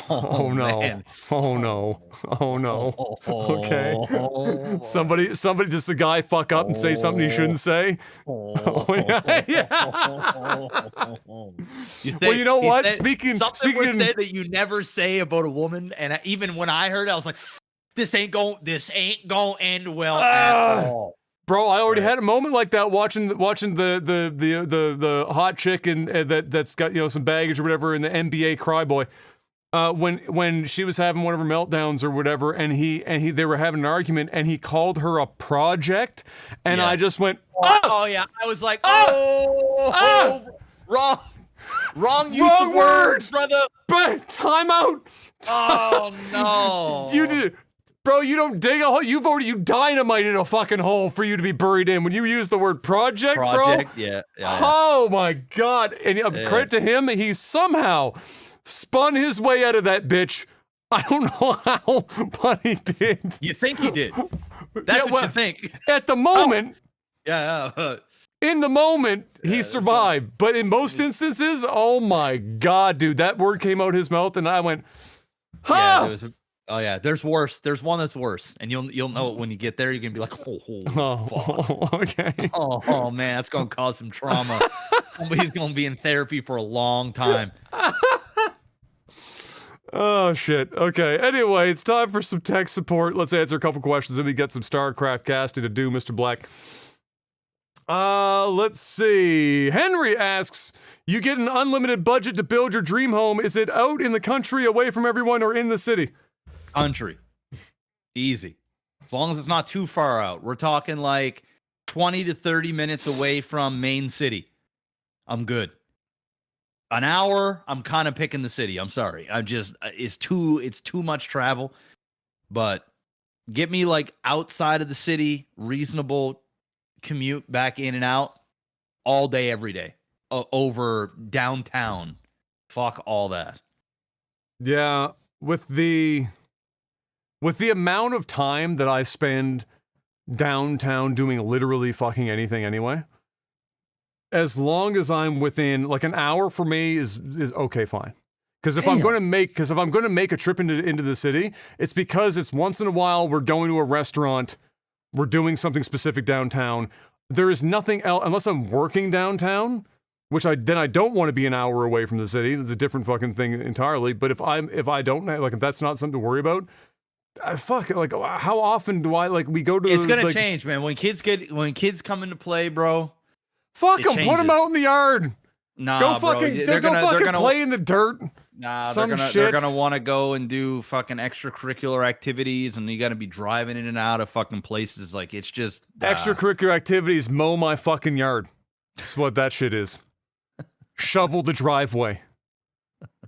oh no, man. oh no. Okay, somebody, just a guy fuck up and say something he shouldn't say. Yeah. Well, you know what? Speaking was said that you never say about a woman, and even when I heard it, I was like, this ain't going to end well at all. Bro, I already had a moment like that watching the hot chick and that's got some baggage or whatever in the NBA Cryboy. When she was having one of her meltdowns or whatever, and they were having an argument, and he called her a project, and I just went, oh yeah, I was like, wrong use wrong of words, brother. But time out. Oh no, You did. Bro, you don't dig a hole. You dynamited a fucking hole for you to be buried in. When you use the word project, bro. Yeah. Oh my God. And credit to him, he somehow spun his way out of that bitch. I don't know how, but he did. You think he did? That's what you think. At the moment. Yeah. In the moment, he survived. But in most instances, oh my God, dude, that word came out his mouth and I went, huh? Yeah, there's worse. There's one that's worse. And you'll know it when you get there. You're going to be like, fuck. Okay. Oh, man, that's going to cause some trauma. Somebody's going to be in therapy for a long time. Oh, shit. Okay. Anyway, it's time for some tech support. Let's answer a couple questions and we get some StarCraft casting to do, Mr. Black. Let's see. Henry asks, you get an unlimited budget to build your dream home. Is it out in the country, away from everyone, or in the city? Country. Easy. As long as it's not too far out. We're talking like 20 to 30 minutes away from main city. I'm good. An hour, I'm kind of picking the city. I'm sorry. It's too much travel. But get me like outside of the city, reasonable commute back in and out all day, every day. Over downtown. Fuck all that. Yeah, with the amount of time that I spend downtown doing literally fucking anything anyway, as long as I'm within like an hour for me is okay, fine. Because if I'm going to make a trip into the city, it's because it's once in a while we're going to a restaurant, we're doing something specific downtown. There is nothing else unless I'm working downtown, which I don't want to be an hour away from the city. It's a different fucking thing entirely. But if that's not something to worry about. How often do I we go to? It's gonna change, man. When kids come into play, bro. Fuck them. Put them out in the yard. Nah, go fucking. They're gonna play in the dirt. Nah, they're gonna want to go and do fucking extracurricular activities, and you got to be driving in and out of fucking places. Like it's just extracurricular activities. Mow my fucking yard. That's what that shit is. Shovel the driveway.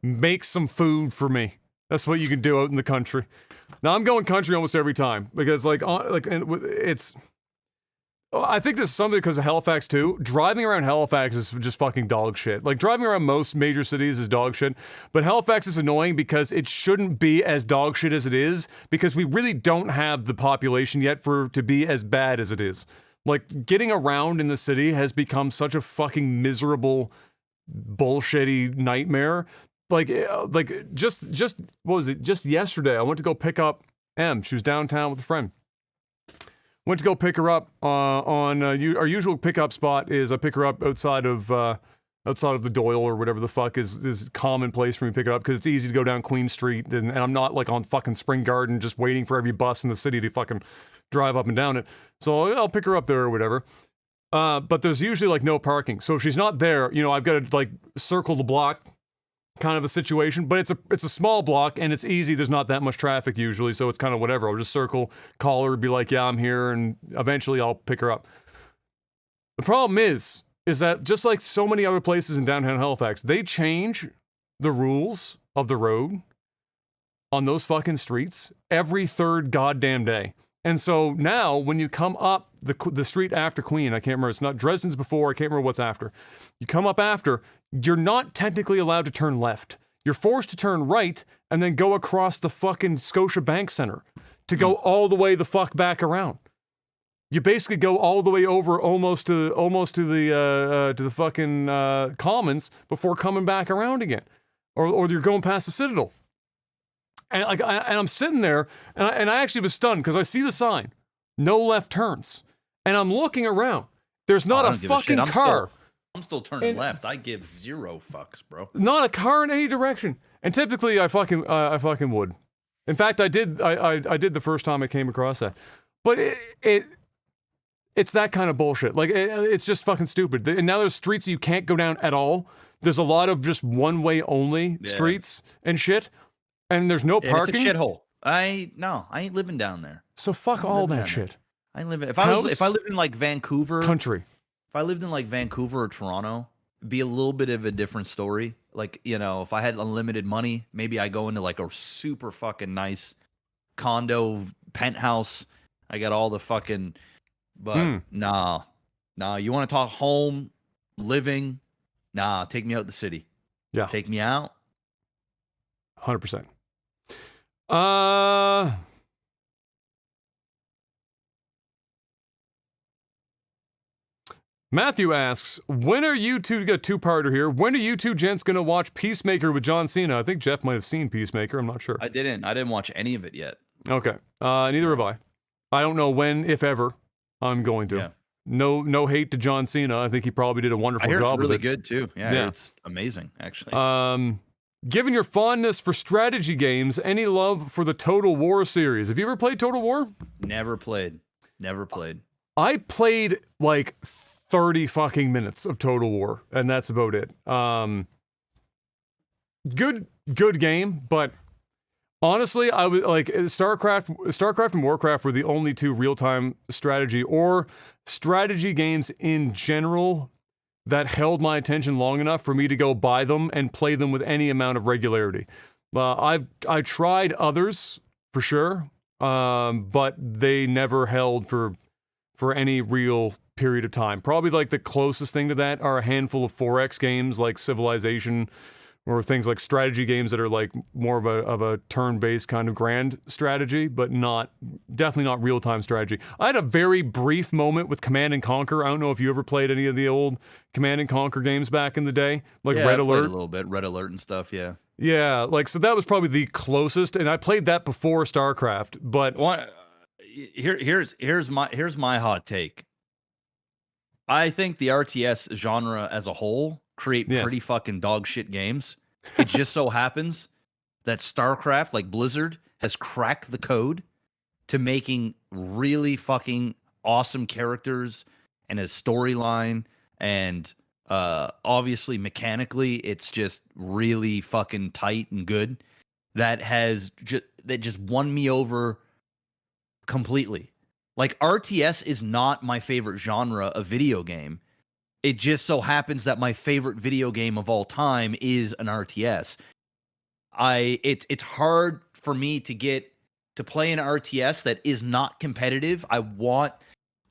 Make some food for me. That's what you can do out in the country. Now I'm going country almost every time because it's. I think this is something because of Halifax too. Driving around Halifax is just fucking dog shit. Like driving around most major cities is dog shit, but Halifax is annoying because it shouldn't be as dog shit as it is because we really don't have the population yet for it to be as bad as it is. Like getting around in the city has become such a fucking miserable, bullshitty nightmare. Just what was it? Just yesterday, I went to go pick up Em. She was downtown with a friend. Went to go pick her up on our usual pickup spot is I pick her up outside of the Doyle or whatever the fuck is commonplace for me to pick her up because it's easy to go down Queen Street and I'm not like on fucking Spring Garden just waiting for every bus in the city to fucking drive up and down it. So I'll pick her up there or whatever. But there's usually like no parking. So if she's not there, I've got to like circle the block. Kind of a situation, but it's a small block and it's easy. There's not that much traffic usually, so it's kind of whatever. I'll just circle, call her, be like, yeah, I'm here, and eventually I'll pick her up. The problem is that just like so many other places in downtown Halifax, they change the rules of the road on those fucking streets every third goddamn day. And so now when you come up the street after Queen, I can't remember, it's not Dresden's before, I can't remember what's after. You come up after, you're not technically allowed to turn left. You're forced to turn right and then go across the fucking Scotia Bank Center to go all the way the fuck back around. You basically go all the way over almost to the fucking Commons before coming back around again, or you're going past the Citadel. And I'm sitting there, and I actually was stunned because I see the sign, no left turns, and I'm looking around. There's not a fucking car. I'm still turning left. I give zero fucks, bro. Not a car in any direction. And typically, I fucking would. In fact, I did the first time I came across that. But it's that kind of bullshit. Like it's just fucking stupid. And now there's streets you can't go down at all. There's a lot of just one way only streets and shit. And there's no parking. It's a shithole. I ain't living down there. So fuck all that shit. I ain't living. If I lived in like Vancouver, country. If I lived in like Vancouver or Toronto, it'd be a little bit of a different story. Like, if I had unlimited money, maybe I go into like a super fucking nice condo penthouse. I got all the fucking. But nah. You want to talk home, living? Nah, take me out the city. Yeah, take me out. 100%. Matthew asks, when are you two, to get a two-parter here, when are you two gents going to watch Peacemaker with John Cena? I think Jeff might have seen Peacemaker, I'm not sure. I didn't watch any of it yet. Okay. Neither have I. I don't know when, if ever, I'm going to. Yeah. No hate to John Cena. I think he probably did a wonderful I hear job it's really with it. good too. Yeah, it's amazing, actually. Given your fondness for strategy games, any love for the Total War series? Have you ever played Total War? Never played. I played like 30 fucking minutes of Total War, and that's about it. Good game, but honestly, I was like StarCraft and Warcraft were the only two real-time strategy or strategy games in general that held my attention long enough for me to go buy them and play them with any amount of regularity. I tried others for sure, but they never held for any real period of time. Probably like the closest thing to that are a handful of 4X games like Civilization, or things like strategy games that are like more of a turn-based kind of grand strategy, but definitely not real-time strategy. I had a very brief moment with Command and Conquer. I don't know if you ever played any of the old Command and Conquer games back in the day, like Red Alert. A little bit, Red Alert and stuff. Yeah. Yeah, like so that was probably the closest, and I played that before StarCraft. But here's my hot take. I think the RTS genre as a whole create pretty fucking dog shit games. It just so happens that StarCraft, like Blizzard, has cracked the code to making really fucking awesome characters and a storyline, and obviously mechanically it's just really fucking tight and good. That just won me over completely. Like, RTS is not my favorite genre of video game. It just so happens that my favorite video game of all time is an RTS. It's hard for me to get to play an RTS that is not competitive. I want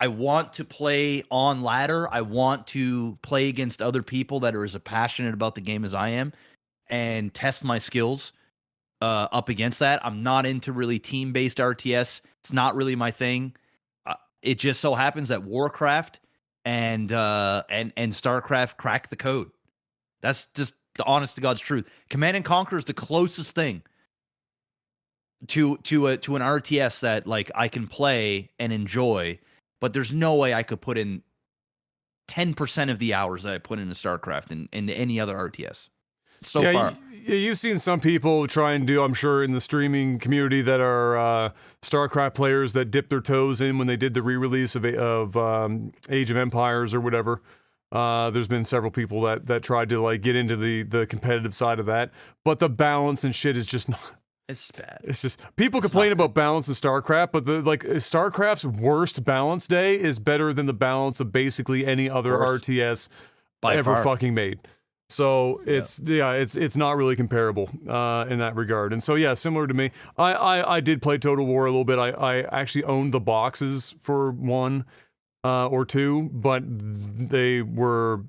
to play on ladder. I want to play against other people that are as passionate about the game as I am and test my skills up against that. I'm not into really team-based RTS. It's not really my thing. It just so happens that Warcraft and StarCraft cracked the code. That's just the honest to God's truth. Command and Conquer is the closest thing to an RTS that like I can play and enjoy, but there's no way I could put in 10% of the hours that I put into StarCraft and any other RTS so far. You've seen some people try and do, I'm sure, in the streaming community that are StarCraft players that dip their toes in when they did the re-release of Age of Empires or whatever. There's been several people that tried to like get into the competitive side of that, but the balance and shit is just not. It's bad. It's just people complain about balance in StarCraft, but StarCraft's worst balance day is better than the balance of basically any other RTS ever fucking made. So it's not really comparable in that regard. And so yeah, similar to me, I did play Total War a little bit. I actually owned the boxes for one or two, but they were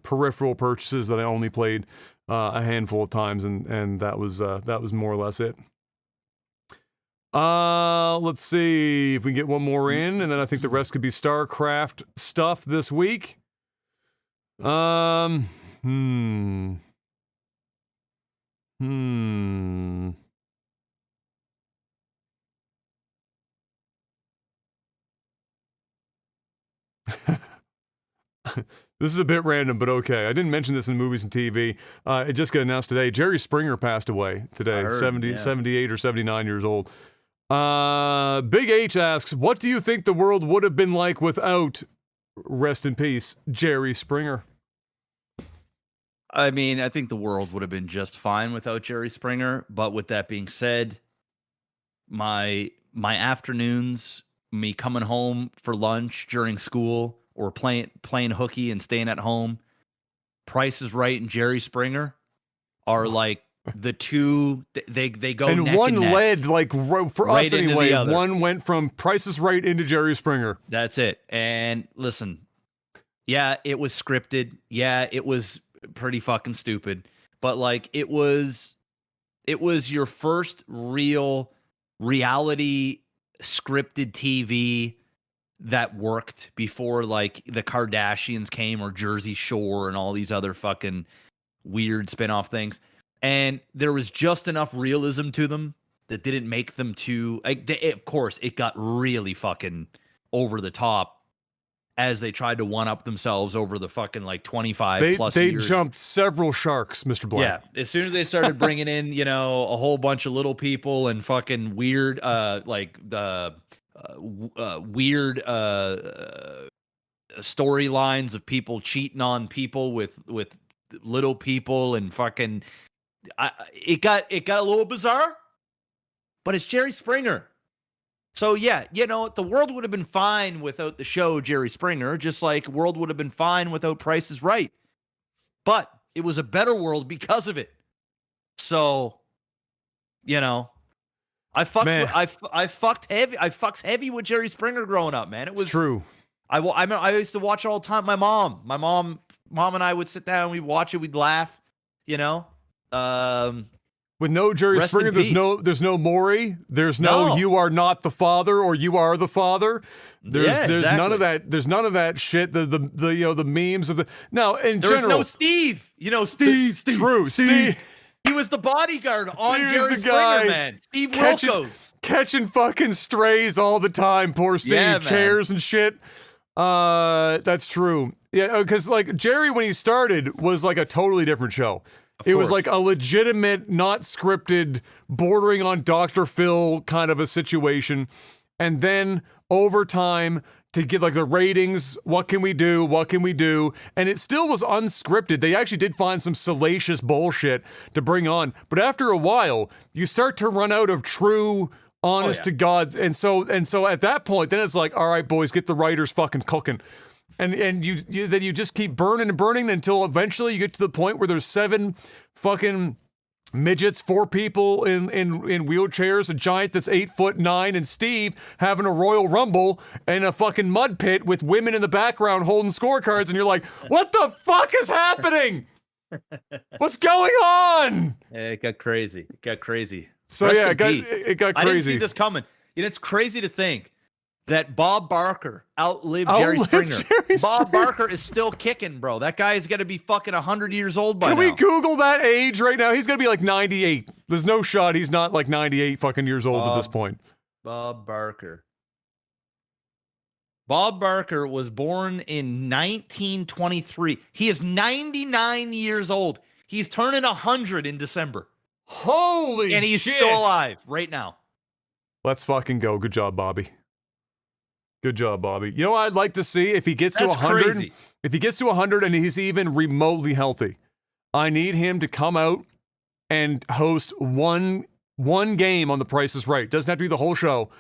peripheral purchases that I only played a handful of times, and that was more or less it. Let's see if we can get one more in, and then I think the rest could be StarCraft stuff this week. This is a bit random, but okay. I didn't mention this in movies and TV. It just got announced today. Jerry Springer passed away today, 78 or 79 years old. Big H asks, what do you think the world would have been like without, rest in peace, Jerry Springer? I mean, I think the world would have been just fine without Jerry Springer. But with that being said, my afternoons, me coming home for lunch during school or playing hooky and staying at home, Price is Right and Jerry Springer are like the two they go and neck one and neck. led like for Right us into anyway. the other. One went from Price is Right into Jerry Springer. That's it. And listen, yeah, it was scripted. Yeah, it was pretty fucking stupid. But like it was your first real reality scripted TV that worked before like the Kardashians came or Jersey Shore and all these other fucking weird spin-off things. And there was just enough realism to them that didn't make them too of course it got really fucking over the top as they tried to one-up themselves over the fucking like 25 plus They years. jumped several sharks, Mr. Black. Yeah, as soon as they started bringing in, you know, a whole bunch of little people and fucking weird, weird storylines of people cheating on people with little people and fucking, it got a little bizarre, but it's Jerry Springer. So yeah, you know, the world would have been fine without the show Jerry Springer, just like world would have been fine without Price is Right. But it was a better world because of it. So, you know, I fucked heavy with Jerry Springer growing up, man. It was true. I used to watch it all the time. My mom and I would sit down, we'd watch it, we'd laugh, you know. With no Jerry Springer, there's no Maury. There's no you are not the father or you are the father. There's exactly. none of that. There's none of that shit. The you know the memes of the now in there general. Was no Steve. You know Steve. True. Steve. He was the bodyguard on Jerry the guy Springer, man. Steve Wilkos. Catching fucking strays all the time. Poor Steve. Yeah, chairs and shit. That's true. Yeah, because like Jerry when he started was like a totally different show. It was like a legitimate, not scripted, bordering on Dr. Phil kind of a situation. And then over time, to get like the ratings, what can we do? What can we do? And it still was unscripted. They actually did find some salacious bullshit to bring on. But after a while, you start to run out of true, honest to God. And so at that point, then it's like, all right, boys, get the writers fucking cooking. And you then you just keep burning and burning until eventually you get to the point where there's 7 fucking midgets, 4 people in wheelchairs, a giant that's 8'9", and Steve having a Royal Rumble in a fucking mud pit with women in the background holding scorecards, and you're like, what the fuck is happening? What's going on? It got crazy. So yeah, it got crazy. I didn't see this coming. You know, it's crazy to think that Bob Barker outlived Jerry Springer. Bob Barker is still kicking, bro. That guy is going to be fucking 100 years old by now. Can we Google that age right now? He's going to be like 98. There's no shot he's not like 98 fucking years old at this point. Bob Barker. Bob Barker was born in 1923. He is 99 years old. He's turning 100 in December. Holy shit. And he's still alive right now. Let's fucking go. Good job, Bobby. Good job, Bobby. You know what I'd like to see if he gets to 100? Crazy. If he gets to 100 and he's even remotely healthy, I need him to come out and host one game on The Price is Right. Doesn't have to be the whole show.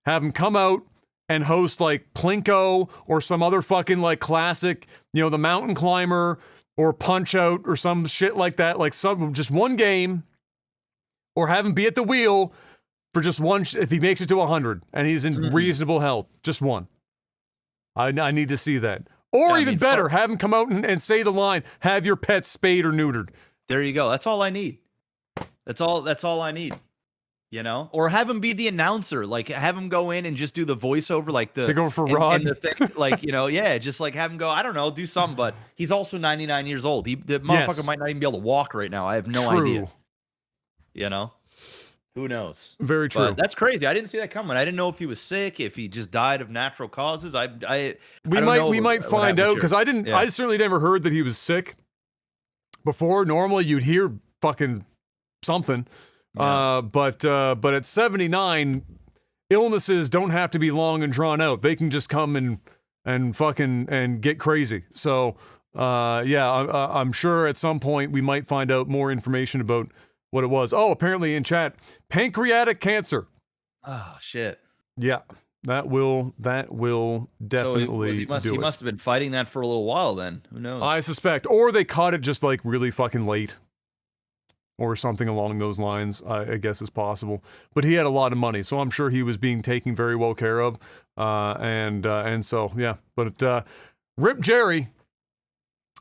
Have him come out and host like Plinko or some other fucking like classic, you know, The Mountain Climber or Punch Out or some shit like that. Like just one game, or have him be at the wheel for just one, if he makes it to 100 and he's in reasonable health, just one. I need to see that. Or even better, have him come out and say the line, have your pet spayed or neutered. There you go. That's all I need. That's all I need. You know? Or have him be the announcer. Like, have him go in and just do the voiceover, like the... Take over for Rod. And the thing, like, you know, yeah, just like have him go, I don't know, do something, but he's also 99 years old. The motherfucker might not even be able to walk right now. I have no idea. You know? Who knows? Very true. But that's crazy. I didn't see that coming. I didn't know if he was sick, if he just died of natural causes. We might find out, because I certainly never heard that he was sick before. Normally you'd hear fucking something. Yeah. But at 79, illnesses don't have to be long and drawn out. They can just come and fucking and get crazy. So I'm sure at some point we might find out more information about what it was. Oh, apparently in chat, pancreatic cancer. Oh shit. Yeah, that will definitely he must have been fighting that for a little while then. Who knows? I suspect. Or they caught it just like really fucking late. or something along those lines, I guess is possible. But he had a lot of money, so I'm sure he was being taken very well care of. And so, yeah. But rip Jerry.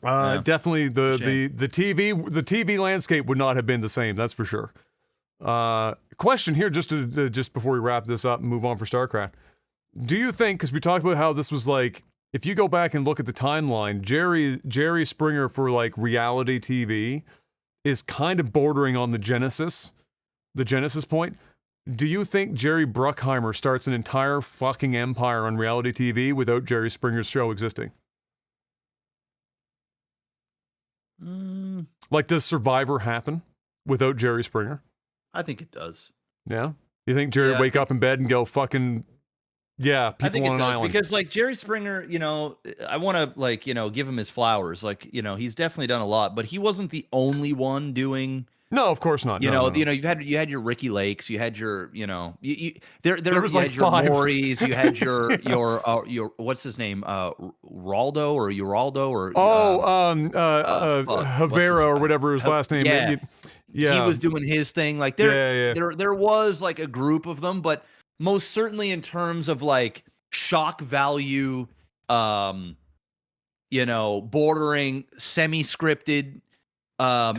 Definitely the TV landscape would not have been the same, that's for sure. Question here, just before we wrap this up and move on for StarCraft. Do you think, because we talked about how this was like, if you go back and look at the timeline, Jerry Springer for like reality TV is kind of bordering on the Genesis point. Do you think Jerry Bruckheimer starts an entire fucking empire on reality TV without Jerry Springer's show existing? Like, does Survivor happen without Jerry Springer? I think it does. Yeah? You think Jerry would wake up in bed and go fucking, yeah, people I think on it an does, island? because like Jerry Springer, I want to like, give him his flowers. Like, he's definitely done a lot, but he wasn't the only one doing. No, of course not. No. You had your Ricky Lakes, you had your, there was you like had your 5. Maury's, you had your what's his name, Raldo or Uraldo or Havera or whatever his last name. Yeah. Yeah, he was doing his thing. Like there was like a group of them, but most certainly in terms of like shock value, bordering semi-scripted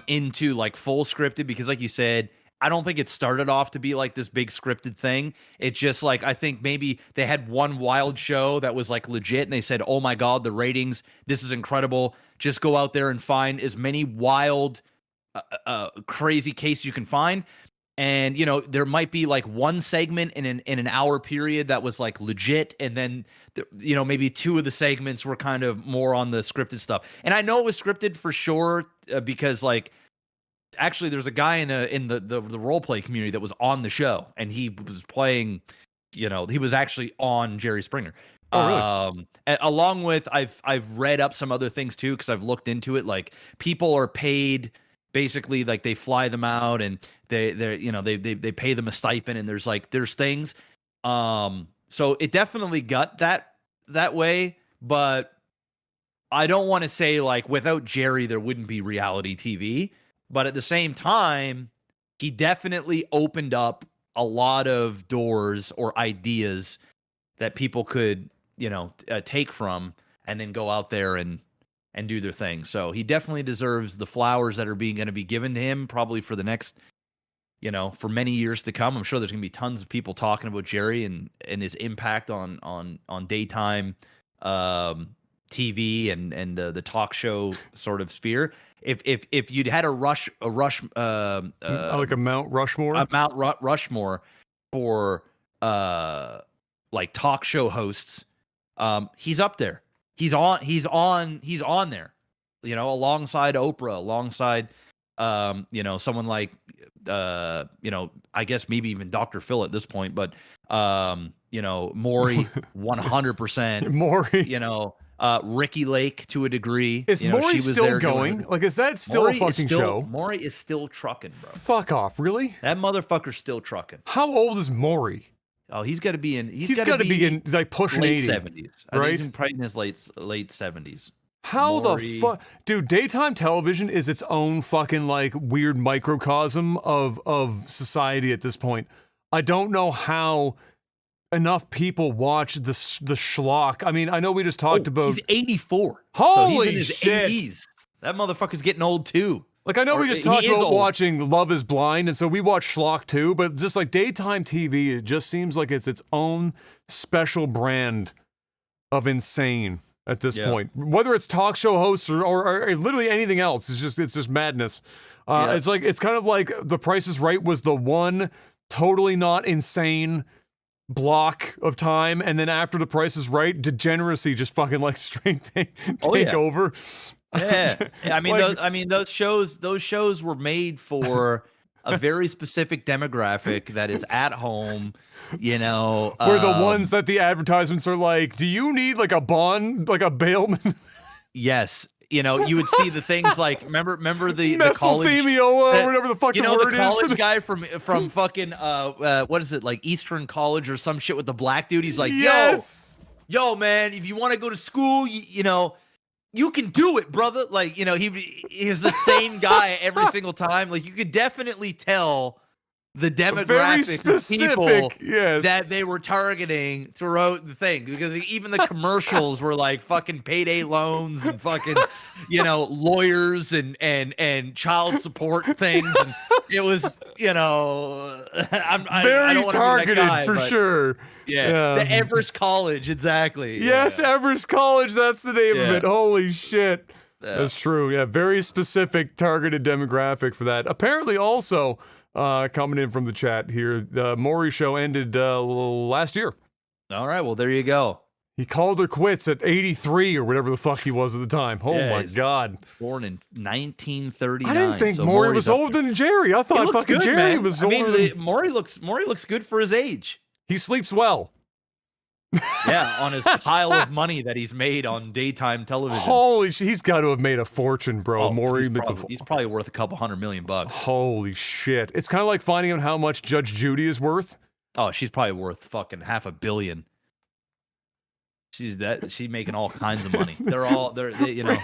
into like full scripted, because like you said, I don't think it started off to be like this big scripted thing. It just like, I think maybe they had one wild show that was like legit and they said, oh my God, the ratings, this is incredible. Just go out there and find as many wild, crazy cases you can find. And, there might be like one segment in an hour period that was like legit. And then, maybe 2 of the segments were kind of more on the scripted stuff. And I know it was scripted for sure, because like, actually there's a guy in the role play community that was on the show and he was playing, he was actually on Jerry Springer. Oh, really? Along with, I've read up some other things too, because I've looked into it. Like, people are paid. Basically, like, they fly them out and they pay them a stipend, and there's things. So it definitely got that way, but I don't want to say like without Jerry there wouldn't be reality TV, but at the same time, he definitely opened up a lot of doors or ideas that people could, take from and then go out there and do their thing. So he definitely deserves the flowers that are going to be given to him, probably for the next, for many years to come. I'm sure there's going to be tons of people talking about Jerry and his impact on daytime TV and the talk show sort of sphere. If you'd had like a Mount Rushmore for like talk show hosts, he's up there. He's on there, alongside Oprah, alongside, someone like, I guess maybe even Dr. Phil at this point, but, Maury, 100%. Maury. Ricky Lake to a degree. Is Maury still going? Like, is that still a fucking show? Maury is still trucking, bro. Fuck off, really? That motherfucker's still trucking. How old is Maury? Oh, he's got to be in. He's got to be in like pushing late 80, 70s, right? He's probably in his late 70s. How the fuck, dude? Daytime television is its own fucking like weird microcosm of society at this point. I don't know how enough people watch the schlock. I mean, I know we just talked about. He's 84. Holy so he's in his shit! 80s. That motherfucker's getting old too. Like, I know we just talked about watching Love is Blind, and so we watch schlock too, but just like daytime TV, it just seems like it's its own special brand of insane at this point. Whether it's talk show hosts or literally anything else, it's just madness. It's like, it's kind of like The Price is Right was the one totally not insane block of time, and then after The Price is Right, degeneracy just fucking like straight take over. Yeah, I mean, those shows were made for a very specific demographic that is at home. We're the ones that the advertisements are like, "Do you need like a bond, like a bailment?" Yes, you would see the things like remember the college or whatever the fucking word the college guy from fucking what is it, like Eastern College or some shit with the black dude. He's like, yo man, if you want to go to school, you can do it, brother. Like, you know, he is the same guy every single time. Like, you could definitely tell the Very demographic of people specific, yes. that they were targeting throughout the thing, because even the commercials were like fucking payday loans and fucking, you know, lawyers and child support things, and it was, you know, I Very don't wanna be that targeted guy, for but sure. Yeah, the Everest College, exactly. Yes, yeah. Everest College, that's the name of Yeah. it. Holy shit. Yeah. That's true. Yeah, very specific targeted demographic for that. Apparently also coming in from the chat here, the Maury show ended last year. All right, well, there you go. He called her quits at 83 or whatever the fuck he was at the time. Oh Yeah, my he's god. Born in 1939. I didn't think so Maury was Maury's up older than Jerry. I there. He thought looks fucking good, Jerry man. was I older. mean, Maury looks good for his age. He sleeps well. Yeah, on his pile of money that he's made on daytime television. Holy shit, he's got to have made a fortune, bro. Oh, Maury he's probably worth a couple $100 million. Holy shit. It's kind of like finding out how much Judge Judy is worth. Oh, she's probably worth fucking $500 million. She's making all kinds of money. They, you know.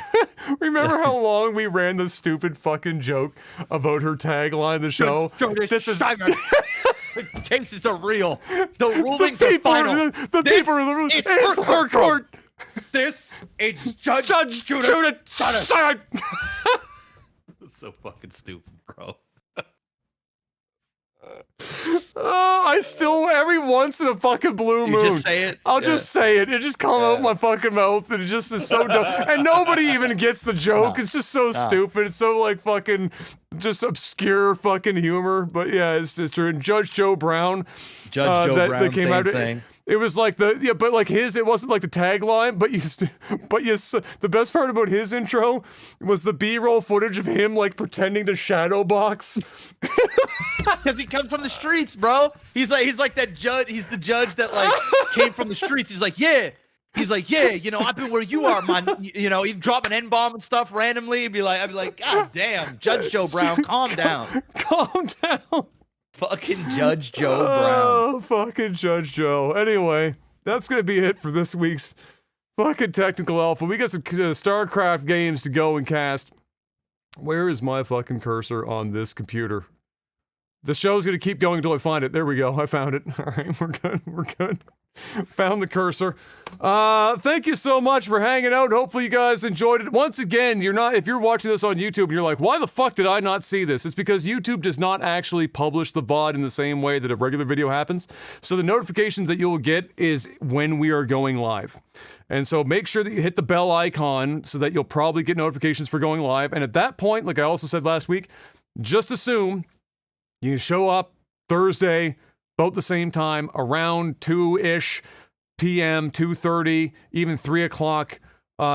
Remember how long we ran the stupid fucking joke about her tagline of the show? This is the cases are real. The rulings the are people, final. the people are the rules. It's her court. This is Judge Judy. That's so fucking stupid, bro. Oh, I still, every once in a fucking blue moon, just say it? I'll Yeah. just say it. It just comes out my fucking mouth, and it just is so dumb. And nobody even gets the joke. No. It's just so stupid. It's so like fucking, just obscure fucking humor. But yeah, it's just true. And Judge Joe Brown, Judge Joe Brown, that came same out. thing. It was like but like his, it wasn't like the tagline, but the best part about his intro was the B-roll footage of him like pretending to shadow box. Because he comes from the streets, bro. He's like that judge. He's the judge that like came from the streets. He's like, yeah. He's like, yeah, you know, I've been where you are, man. You know, he'd drop an N-bomb and stuff randomly. I'd be like, God damn, Judge Joe Brown, calm down. Calm down. Fucking Judge Joe Brown. Oh, fucking Judge Joe. Anyway, that's gonna be it for this week's fucking Technical Alpha. We got some StarCraft games to go and cast. Where is my fucking cursor on this computer? The show's gonna keep going until I find it. There we go. I found it. All right, we're good. We're good. Found the cursor. Thank you so much for hanging out. Hopefully you guys enjoyed it. Once again, if you're watching this on YouTube and you're like, why the fuck did I not see this? It's because YouTube does not actually publish the VOD in the same way that a regular video happens. So the notifications that you'll get is when we are going live. And so make sure that you hit the bell icon so that you'll probably get notifications for going live. And at that point, like I also said last week, just assume you can show up Thursday, about the same time, around 2-ish p.m., 2:30, even 3 o'clock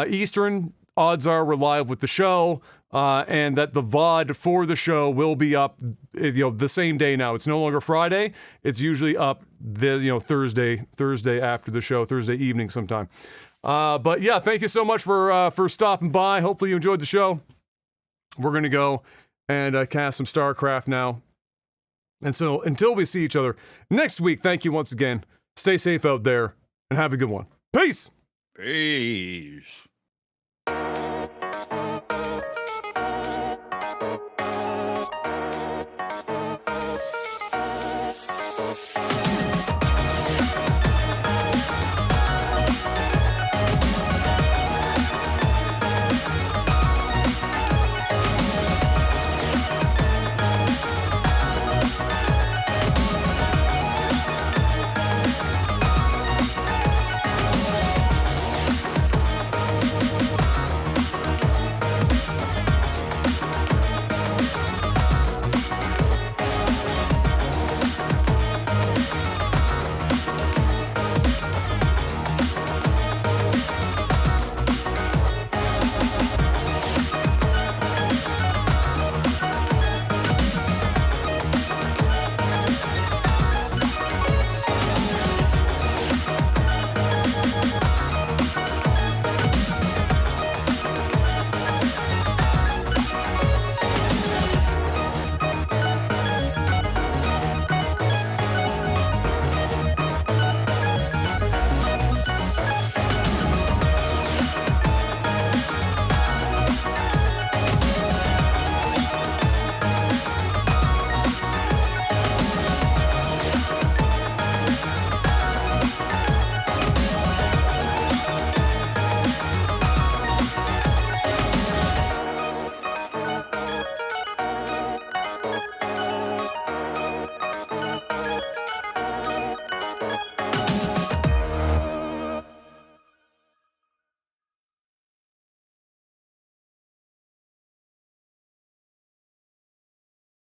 Eastern. Odds are we're live with the show, and that the VOD for the show will be up, the same day now. It's no longer Friday. It's usually up Thursday after the show, Thursday evening sometime. But yeah, thank you so much for stopping by. Hopefully you enjoyed the show. We're gonna go and cast some StarCraft now. And so, until we see each other next week, thank you once again. Stay safe out there, and have a good one. Peace! Peace.